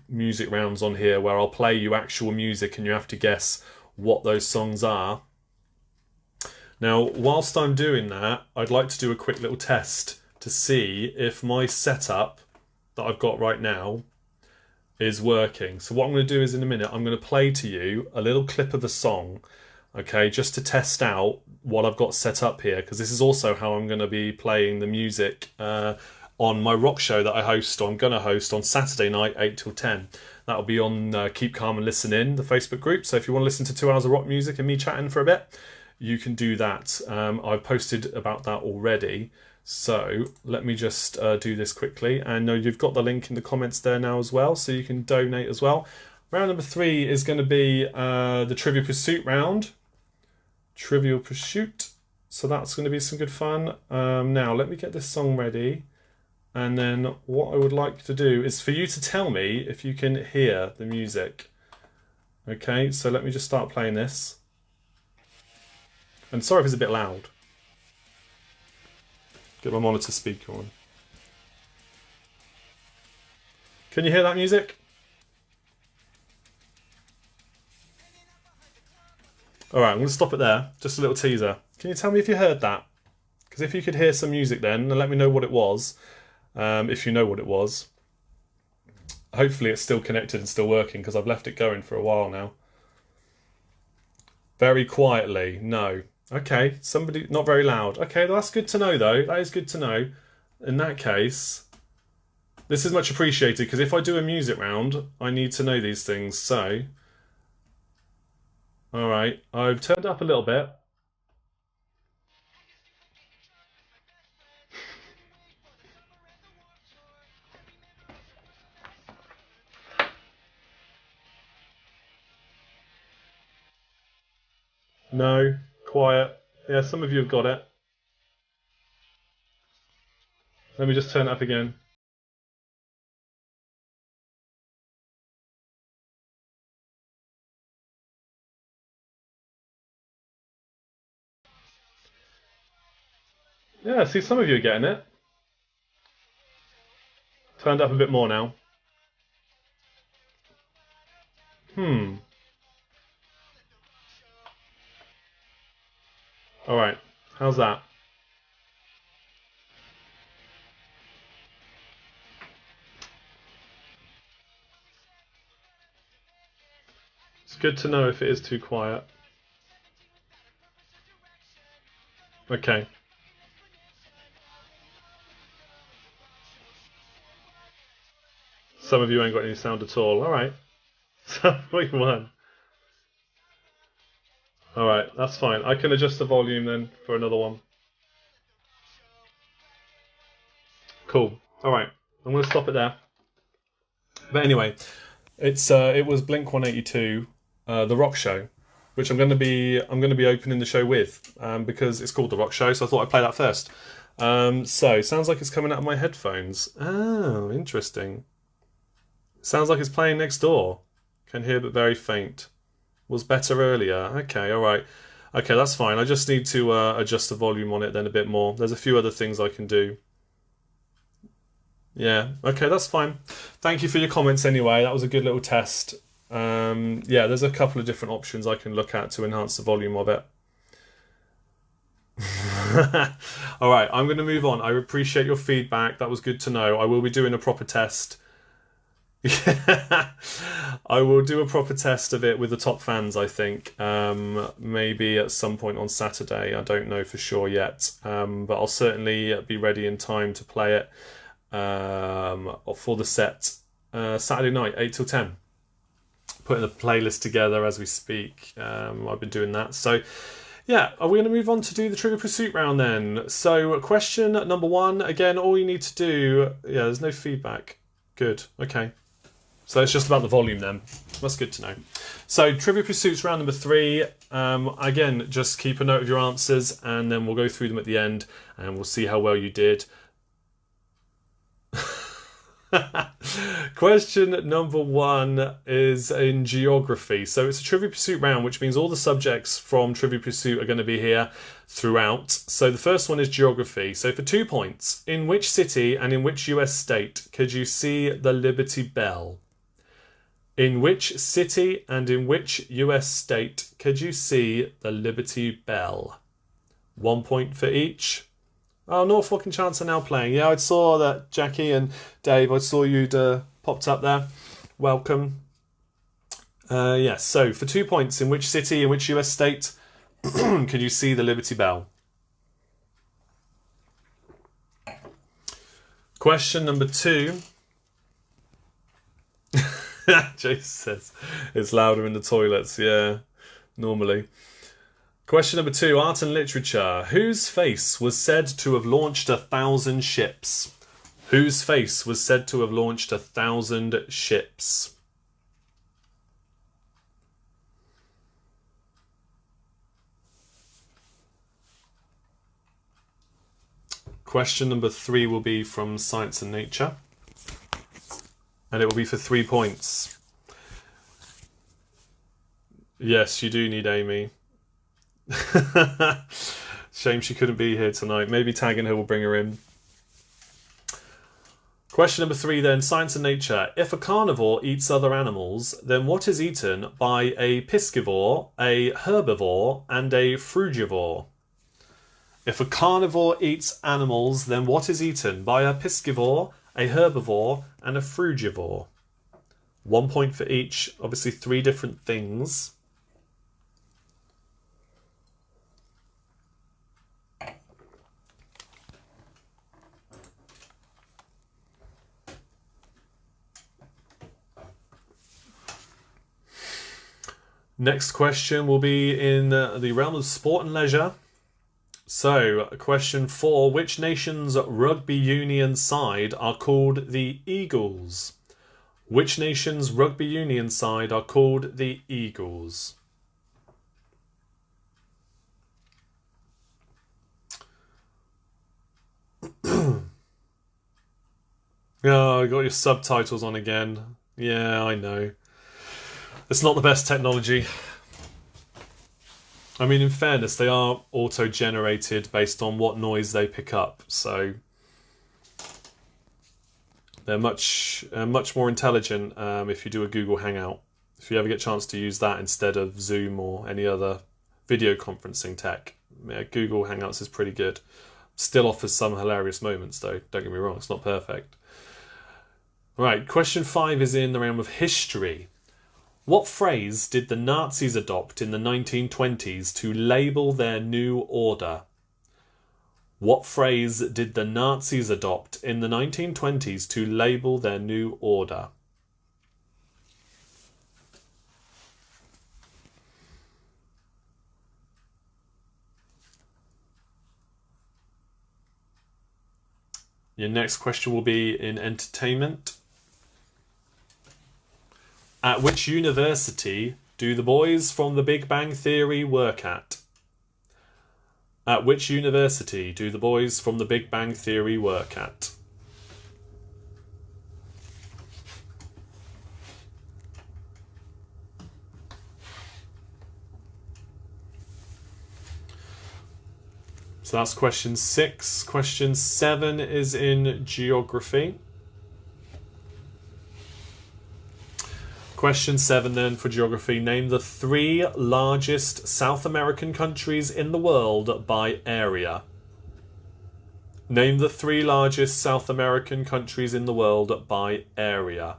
music rounds on here where I'll play you actual music and you have to guess what those songs are. Now, whilst I'm doing that, I'd like to do a quick little test to see if my setup that I've got right now is working. So what I'm going to do is in a minute, I'm going to play to you a little clip of a song, okay, just to test out what I've got set up here, because this is also how I'm going to be playing the music on my rock show that I host, or I'm going to host on Saturday night, 8 till 10. That'll be on Keep Calm and Listen In, the Facebook group. So if you want to listen to 2 hours of rock music and me chatting for a bit, you can do that. I've posted about that already. So let me just do this quickly. And you've got the link in the comments there now as well, so you can donate as well. Round number 3 is going to be the Trivial Pursuit round. Trivial Pursuit. So that's going to be some good fun. Now, let me get this song ready. And then what I would like to do is for you to tell me if you can hear the music. Okay, so let me just start playing this. And sorry if it's a bit loud. Get my monitor speaker on. Can you hear that music? Alright, I'm going to stop it there. Just a little teaser. Can you tell me if you heard that? Because if you could hear some music then, and let me know what it was. If you know what it was. Hopefully it's still connected and still working, because I've left it going for a while now. Very quietly. No. Okay, somebody, not very loud. Okay, that's good to know though. That is good to know. In that case, this is much appreciated, because if I do a music round, I need to know these things. So, alright, I've turned up a little bit. No, quiet. Yeah, some of you have got it. Let me just turn it up again. Yeah, see, some of you are getting it. Turned up a bit more now. Alright, how's that? It's good to know if it is too quiet. Okay. Some of you ain't got any sound at all. Alright. So we won. Alright, that's fine. I can adjust the volume then for another one. Cool. Alright. I'm gonna stop it there. But anyway, it was Blink 182, the rock show, which I'm gonna be opening the show with, because it's called the rock show, so I thought I'd play that first. So sounds like it's coming out of my headphones. Oh, interesting. Sounds like it's playing next door. Can hear but very faint. Was better earlier. Okay, alright. Okay, that's fine. I just need to adjust the volume on it then a bit more. There's a few other things I can do. Yeah, okay, that's fine. Thank you for your comments anyway. That was a good little test. Yeah, there's a couple of different options I can look at to enhance the volume of it. Alright, I'm going to move on. I appreciate your feedback. That was good to know. I will be doing a proper test. I will do a proper test of it with the top fans, I think. Maybe at some point on Saturday. I don't know for sure yet. But I'll certainly be ready in time to play it for the set Saturday night, 8 till 10. Putting the playlist together as we speak. I've been doing that. So, yeah, are we going to move on to do the Trivial Pursuit round then? So, question number 1. Again, all you need to do... Yeah, there's no feedback. Good. Okay. So it's just about the volume then. That's good to know. So Trivial Pursuits round number 3. Again, just keep a note of your answers and then we'll go through them at the end and we'll see how well you did. Question number 1 is in geography. So it's a Trivia Pursuit round, which means all the subjects from Trivia Pursuit are going to be here throughout. So the first one is geography. So for 2 points, in which city and in which US state could you see the Liberty Bell? In which city and in which US state could you see the Liberty Bell? 1 point for each. Oh, North fucking Chance are now playing. Yeah, I saw that, Jackie and Dave. I saw you'd popped up there. Welcome. Yes, so for 2 points, in which city, in which US state could you see the Liberty Bell? Question number 2. Jason says it's louder in the toilets. Yeah, normally. Question number 2, art and literature. Whose face was said to have launched 1,000 ships? Whose face was said to have launched 1,000 ships? Question number 3 will be from Science and Nature. And it will be for 3 points. Yes, you do need Amy. Shame she couldn't be here tonight. Maybe tagging her will bring her in. Question number 3 then, Science and Nature. If a carnivore eats other animals, then what is eaten by a piscivore, a herbivore, and a frugivore? If a carnivore eats animals, then what is eaten by a piscivore, a herbivore, and a frugivore? 1 point for each. Obviously 3 different things. Next question will be in the realm of sport and leisure. So, question 4. Which nation's rugby union side are called the Eagles? Which nation's rugby union side are called the Eagles? Oh, I got your subtitles on again. Yeah, I know. It's not the best technology. I mean, in fairness, they are auto-generated based on what noise they pick up, so they're much more intelligent if you do a Google Hangout. If you ever get a chance to use that instead of Zoom or any other video conferencing tech, yeah, Google Hangouts is pretty good. Still offers some hilarious moments, though. Don't get me wrong, it's not perfect. Right, question 5 is in the realm of history. What phrase did the Nazis adopt in the 1920s to label their new order? What phrase did the Nazis adopt in the 1920s to label their new order? Your next question will be in entertainment. At which university do the boys from The Big Bang Theory work at? At which university do the boys from The Big Bang Theory work at? So that's question 6. Question 7 is in geography. Question 7 then for geography. Name the 3 largest South American countries in the world by area. Name the 3 largest South American countries in the world by area.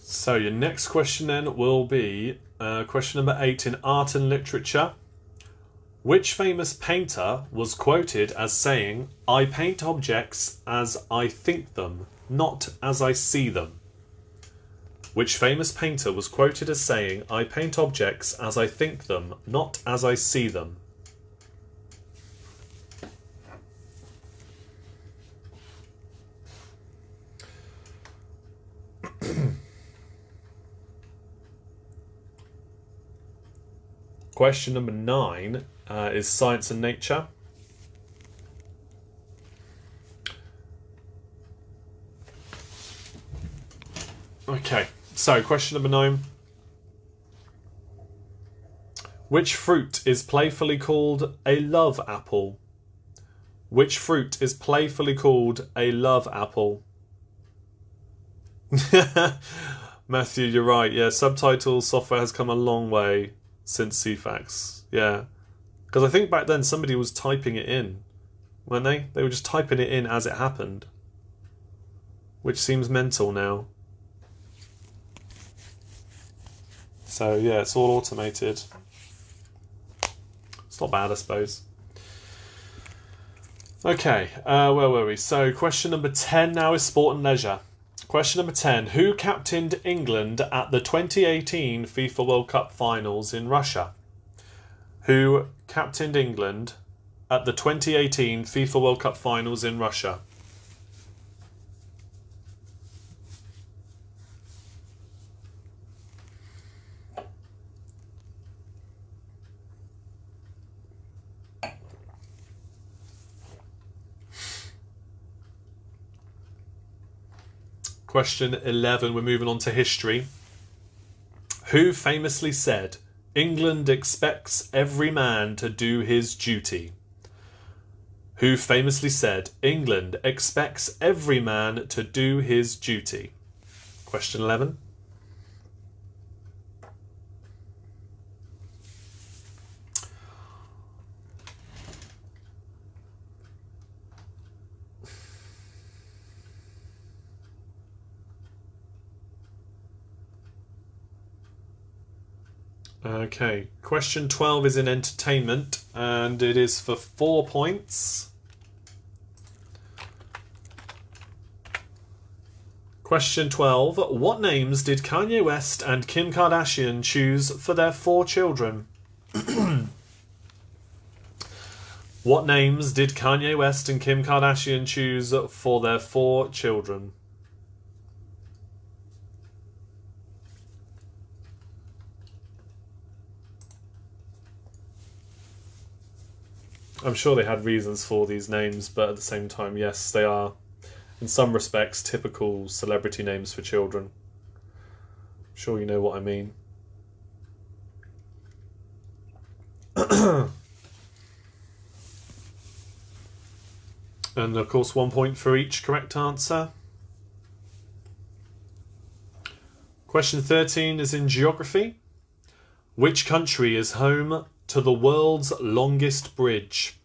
So your next question then will be question number 8 in art and literature. Which famous painter was quoted as saying, "I paint objects as I think them, not as I see them"? Which famous painter was quoted as saying, "I paint objects as I think them, not as I see them"? Question number 9 is science and nature. Okay, so question number 9. Which fruit is playfully called a love apple? Which fruit is playfully called a love apple? Matthew, you're right. Yeah, subtitle software has come a long way since CFAX. Yeah. Because I think back then somebody was typing it in, weren't they? They were just typing it in as it happened. Which seems mental now. So yeah, it's all automated. It's not bad, I suppose. Okay, where were we? So question number 10 now is sport and leisure. Question number 10. Who captained England at the 2018 FIFA World Cup finals in Russia? Who captained England at the 2018 FIFA World Cup finals in Russia? Question 11, we're moving on to history. Who famously said, "England expects every man to do his duty"? Who famously said, "England expects every man to do his duty"? Question 11. Okay, question 12 is in entertainment and it is for 4 points. Question 12. What names did Kanye West and Kim Kardashian choose for their 4 children? What names did Kanye West and Kim Kardashian choose for their 4 children? I'm sure they had reasons for these names, but at the same time, yes, they are, in some respects, typical celebrity names for children. I'm sure you know what I mean. And of course, 1 point for each correct answer. Question 13 is in geography. Which country is home to the world's longest bridge?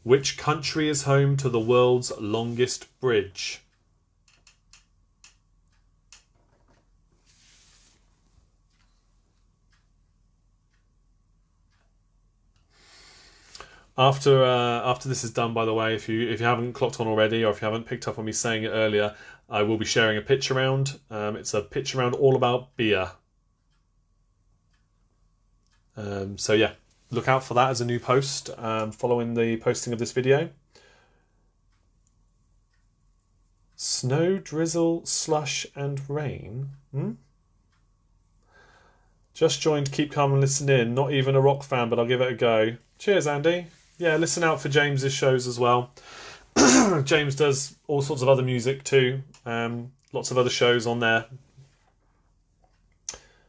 Which country is home to the world's longest bridge? After this is done, by the way, if you haven't clocked on already, or if you haven't picked up on me saying it earlier, I will be sharing a pitch around. It's a pitch around all about beer. So yeah, look out for that as a new post following the posting of this video. Snow, drizzle, slush and rain. Just joined Keep Calm and Listen In. Not even a rock fan, but I'll give it a go. Cheers, Andy. Yeah, listen out for James's shows as well. James does all sorts of other music too. Lots of other shows on there.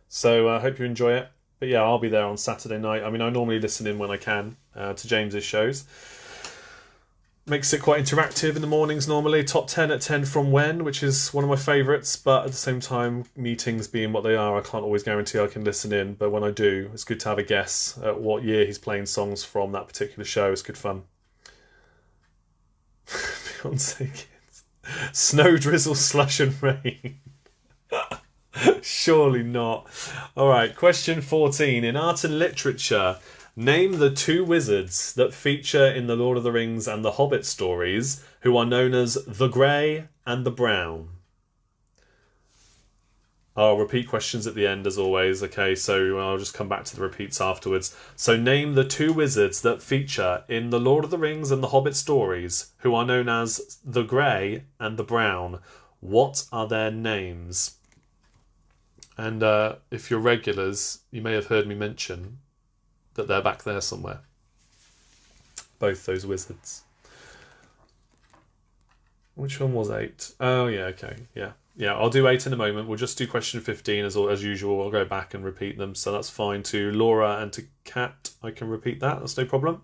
So I hope you enjoy it. But yeah, I'll be there on Saturday night. I mean, I normally listen in when I can to James's shows. Makes it quite interactive in the mornings normally. Top 10 at 10 from when, which is one of my favourites. But at the same time, meetings being what they are, I can't always guarantee I can listen in. But when I do, it's good to have a guess at what year he's playing songs from that particular show. It's good fun. Beyonce kids. Snow, drizzle, slush and rain. Surely not. Alright, question 14. In art and literature, name the 2 wizards that feature in the Lord of the Rings and the Hobbit stories who are known as the Grey and the Brown. I'll repeat questions at the end as always. Okay, so I'll just come back to the repeats afterwards. So name the two wizards that feature in The Lord of the Rings and the Hobbit stories, who are known as the Grey and the Brown. What are their names? And if you're regulars, you may have heard me mention that they're back there somewhere. Both those wizards. Which one was 8? Oh, yeah, okay, yeah. Yeah, I'll do 8 in a moment. We'll just do question 15 as usual. I'll go back and repeat them, so that's fine. To Laura and to Kat, I can repeat that. That's no problem.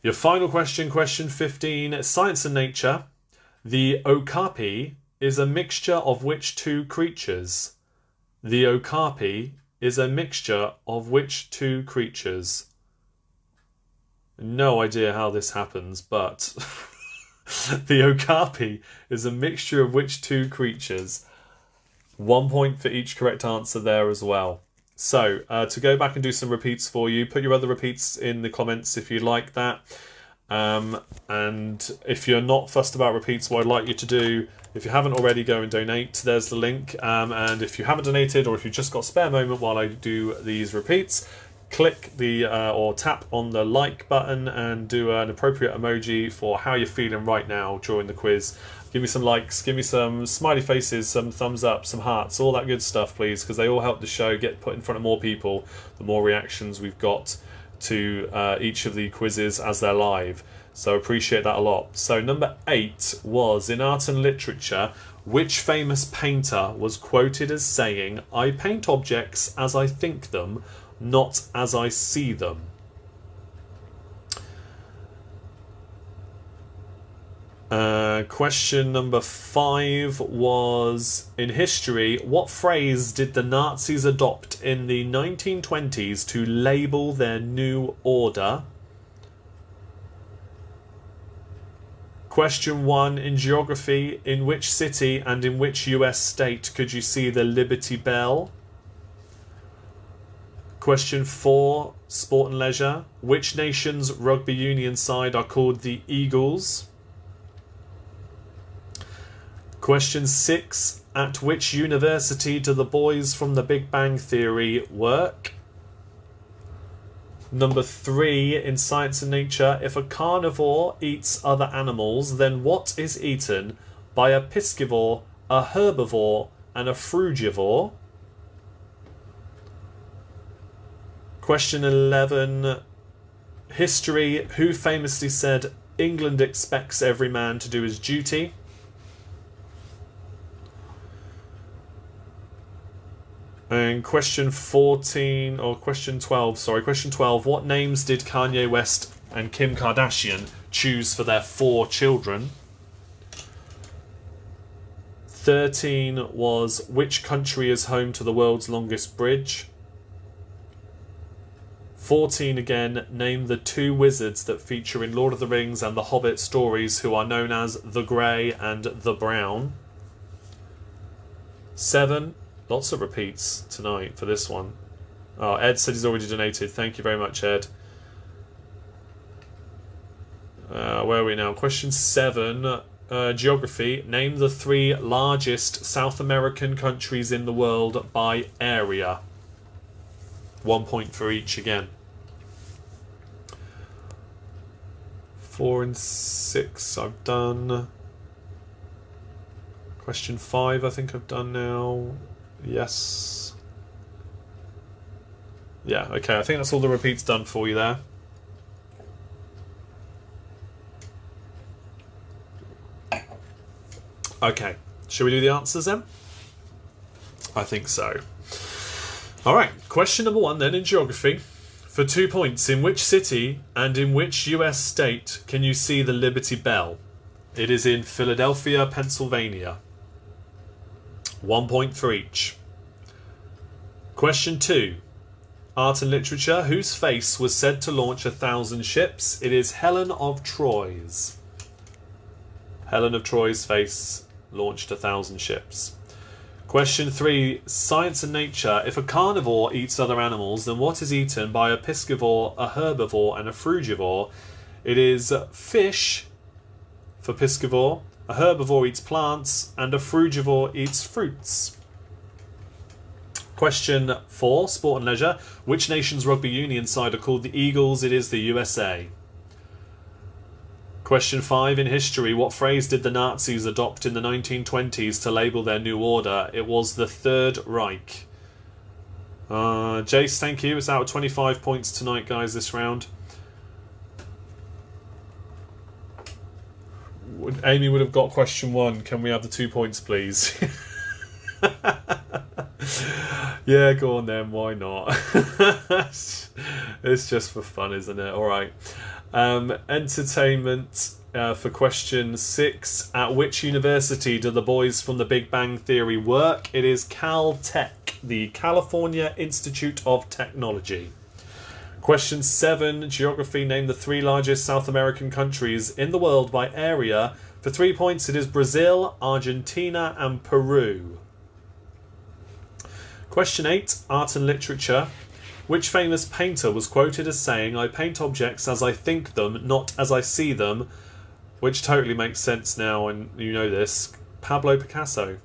Your final question, question 15. Science and nature. The okapi is a mixture of which two creatures? The okapi is a mixture of which two creatures? No idea how this happens, but the okapi is a mixture of which two creatures? 1 point for each correct answer there as well. So, to go back and do some repeats for you, put your other repeats in the comments if you like that. And if you're not fussed about repeats, what I'd like you to do, if you haven't already, go and donate. There's the link. And if you haven't donated, or if you've just got a spare moment while I do these repeats, click the or tap on the like button and do an appropriate emoji for how you're feeling right now during the quiz. Give me some likes, give me some smiley faces, some thumbs up, some hearts, all that good stuff, please, because they all help the show get put in front of more people, the more reactions we've got to each of the quizzes as they're live. So appreciate that a lot. So number 8 was, in art and literature, which famous painter was quoted as saying, "I paint objects as I think them, not as I see them"? Question number 5 was, in history, what phrase did the Nazis adopt in the 1920s to label their new order? Question 1, in geography, in which city and in which US state could you see the Liberty Bell? Question 4, sport and leisure, which nation's rugby union side are called the Eagles? Question 6, at which university do the boys from The Big Bang Theory work? Number 3, in science and nature, if a carnivore eats other animals, then what is eaten by a piscivore, a herbivore, and a frugivore? Question 11, history, who famously said, "England expects every man to do his duty"? And question 14, or question 12, sorry, question 12, what names did Kanye West and Kim Kardashian choose for their 4 children? 13 was, which country is home to the world's longest bridge? 14 again, name the 2 wizards that feature in Lord of the Rings and the Hobbit stories who are known as the Grey and the Brown. 7, lots of repeats tonight for this one. Oh, Ed said he's already donated. Thank you very much, Ed. Where are we now? Question 7, geography. Name the 3 largest South American countries in the world by area. 1 point for each again. 4 and 6 I've done. Question 5 I think I've done now. Yes. Yeah, okay, I think that's all the repeats done for you there. Okay, shall we do the answers then? I think so. Alright, question number 1 then in geography. For 2 points, in which city and in which US state can you see the Liberty Bell? It is in Philadelphia, Pennsylvania. 1 point for each. Question 2. Art and literature. Whose face was said to launch 1,000 ships? It is Helen of Troy's. Helen of Troy's face launched 1,000 ships. Question 3. Science and nature. If a carnivore eats other animals, then what is eaten by a piscivore, a herbivore, and a frugivore? It is fish for piscivore, A herbivore eats plants, and a frugivore eats fruits. Question 4, sport and leisure. Which nation's rugby union side are called the Eagles? It is the USA. Question 5, in history. What phrase did the Nazis adopt in the 1920s to label their new order? It was the Third Reich. Jace, thank you. It's out of 25 points tonight, guys, this round. Amy would have got question 1. Can we have the 2 points, please? Yeah, go on then. Why not? It's just for fun, isn't it? All right. Entertainment for question 6. At which university do the boys from The Big Bang Theory work? It is Caltech, the California Institute of Technology. Question 7, geography. Name the 3 largest South American countries in the world by area. For 3 points, it is Brazil, Argentina, and Peru. Question 8, art and literature. Which famous painter was quoted as saying, "I paint objects as I think them, not as I see them," which totally makes sense now, and you know this. Pablo Picasso.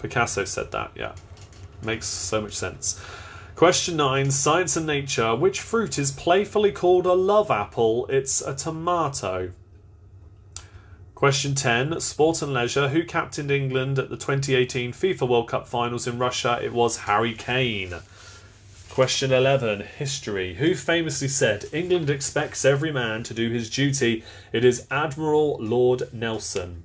Picasso said that, yeah. Makes so much sense. Question 9, science and nature. Which fruit is playfully called a love apple? It's a tomato. Question 10, sport and leisure. Who captained England at the 2018 FIFA World Cup finals in Russia? It was Harry Kane. Question 11, history. Who famously said, "England expects every man to do his duty"? It is Admiral Lord Nelson.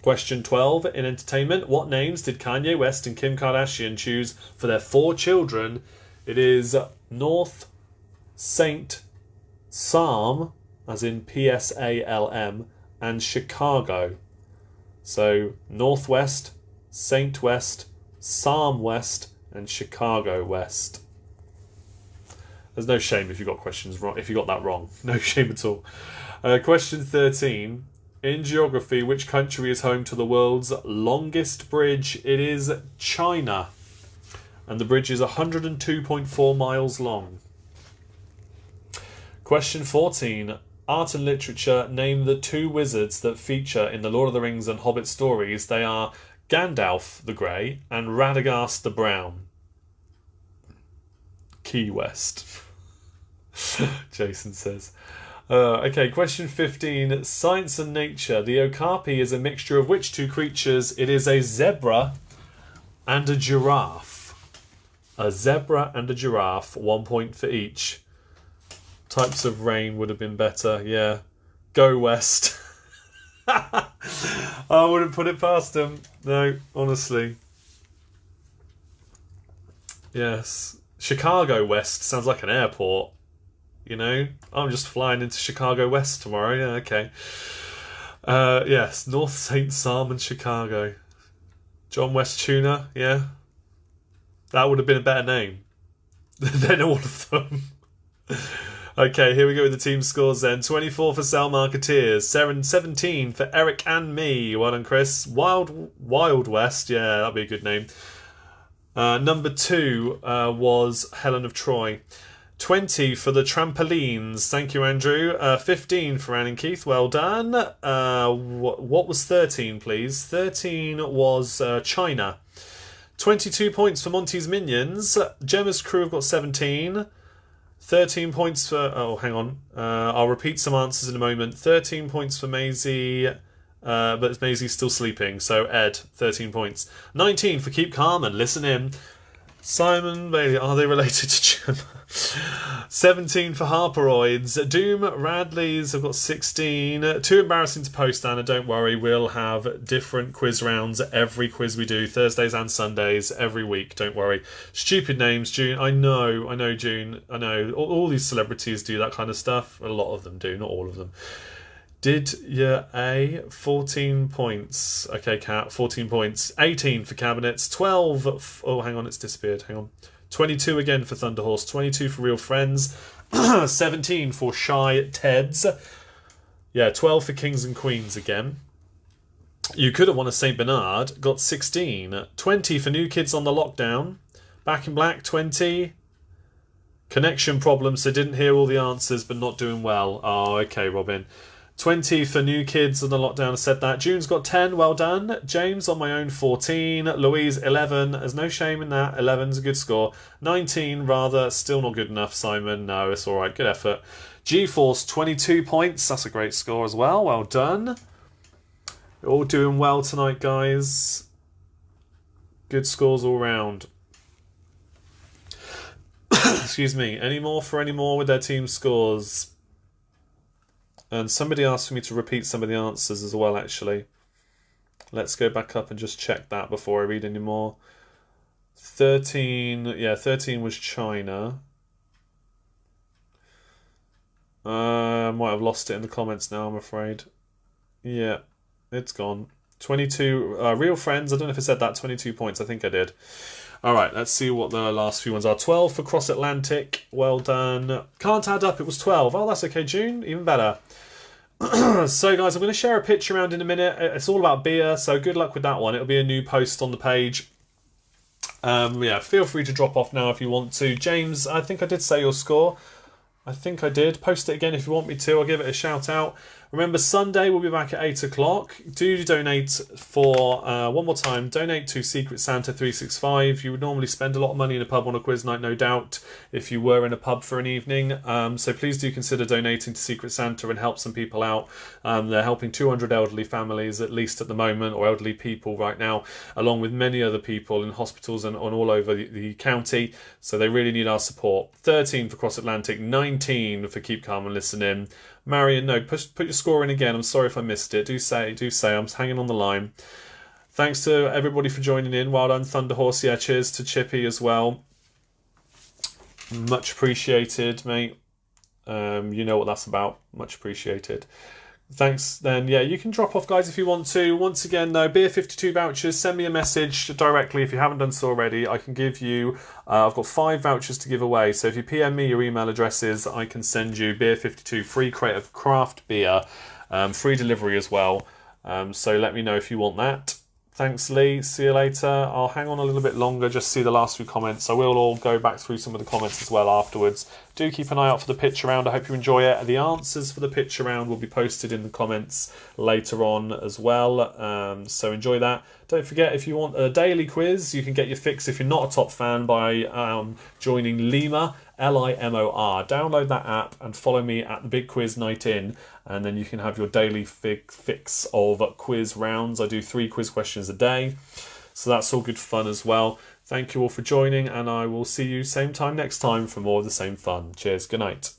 Question 12, in entertainment. What names did Kanye West and Kim Kardashian choose for their 4 children? It is North, Saint, Psalm, as in Psalm, and Chicago. So Northwest, Saint West, Psalm West, and Chicago West. There's no shame if you got questions wrong. If you got that wrong, no shame at all. Question 13. In geography, which country is home to the world's longest bridge? It is China, and the bridge is 102.4 miles long. Question 14. Art and literature. Name the 2 wizards that feature in the Lord of the Rings and Hobbit stories. They are Gandalf the Grey and Radagast the Brown. Key West. Jason says. Okay, question 15. Science and nature. The okapi is a mixture of which 2 creatures? It is a zebra and a giraffe. A zebra and a giraffe. 1 point for each. Types of rain would have been better. Yeah. Go West. I wouldn't put it past them. No, honestly. Yes. Chicago West sounds like an airport. You know, I'm just flying into Chicago West tomorrow. Yeah, okay. Yes, North St. Psalm and Chicago. John West Tuna, yeah. That would have been a better name than all of them. Okay, here we go with the team scores then. 24 for Cell Marketeers, 17 for Eric and me. Well done, Chris. Wild West, yeah, that'd be a good name. Number 2 was Helen of Troy. 20 for the trampolines. Thank you, Andrew. 15 for Anne and Keith. Well done. What was 13, please? 13 was China. 22 points for Monty's Minions. Gemma's crew have got 17. 13 points for... Oh, hang on. I'll repeat some answers in a moment. 13 points for Maisie, but Maisie's still sleeping. So Ed, 13 points. 19 for Keep Calm and Listen In. Simon Bailey, are they related to Gemma? 17 for Harperoids. Doom Radleys have got 16. Too embarrassing to post, Anna, don't worry. We'll have different quiz rounds every quiz we do, Thursdays and Sundays, every week, don't worry. Stupid names, June. I know, June. I know. All these celebrities do that kind of stuff. A lot of them do, not all of them. Did you A? 14 points. Okay, Kat, 14 points. 18 for Cabinets. 12... Oh, hang on, it's disappeared. Hang on. 22 again for Thunderhorse. 22 for Real Friends. 17 for Shy Teds. Yeah, 12 for Kings and Queens again. You could have won a St. Bernard. Got 16. 20 for New Kids on the Lockdown. Back in Black, 20. Connection problems, so didn't hear all the answers, but not doing well. Oh, okay, Robin. 20 for new kids on the lockdown. I said that. June's got 10. Well done. James on my own 14. Louise 11. There's no shame in that. 11's a good score. 19 rather. Still not good enough, Simon. No, it's all right. Good effort. G-Force 22 points. That's a great score as well. Well done. You're all doing well tonight, guys. Good scores all round. Excuse me. Any more with their team scores? And somebody asked for me to repeat some of the answers as well, actually. Let's go back up and just check that before I read any more. 13, yeah, 13 was China. I might have lost it in the comments now, I'm afraid. Yeah, it's gone. 22, Real Friends, I don't know if I said that, 22 points, I think I did. Alright, let's see what the last few ones are. 12 for Cross Atlantic, well done. Can't add up, it was 12. Oh, that's okay, June, even better. So guys, I'm going to share a picture around in a minute. It's all about beer, so good luck with that one. It'll be a new post on the page. Yeah, feel free to drop off now if you want to. James, I think I did say your score. I think I did. Post it again if you want me to. I'll give it a shout out. Remember, Sunday we'll be back at 8 o'clock. Do donate for, one more time, donate to Secret Santa 365. You would normally spend a lot of money in a pub on a quiz night, no doubt, if you were in a pub for an evening. So please do consider donating to Secret Santa and help some people out. They're helping 200 elderly families, at least at the moment, or elderly people right now, along with many other people in hospitals and all over the county. So they really need our support. 13 for Cross Atlantic, 19 for Keep Calm and Listen In. Marion, no, put your score in again. I'm sorry if I missed it. Do say. I'm hanging on the line. Thanks to everybody for joining in. Well done, Thunderhorse. Yeah, cheers to Chippy as well. Much appreciated, mate. You know what that's about. Much appreciated. Thanks then. Yeah, you can drop off, guys, if you want to. Once again, though, Beer 52 vouchers. Send me a message directly if you haven't done so already. I can give you, I've got 5 vouchers to give away. So if you PM me your email addresses, I can send you Beer 52 free crate of craft beer, free delivery as well. So let me know if you want that. Thanks, Lee. See you later. I'll hang on a little bit longer, just see the last few comments. I will all go back through some of the comments as well afterwards. Do keep an eye out for the pitch round. I hope you enjoy it. The answers for the pitch round will be posted in the comments later on as well. So enjoy that. Don't forget, if you want a daily quiz, you can get your fix if you're not a top fan by joining Limor, Limor. Download that app and follow me at the Big Quiz Night In, and then you can have your daily fix of quiz rounds. I do 3 quiz questions a day, so that's all good fun as well. Thank you all for joining, and I will see you same time next time for more of the same fun. Cheers, good night.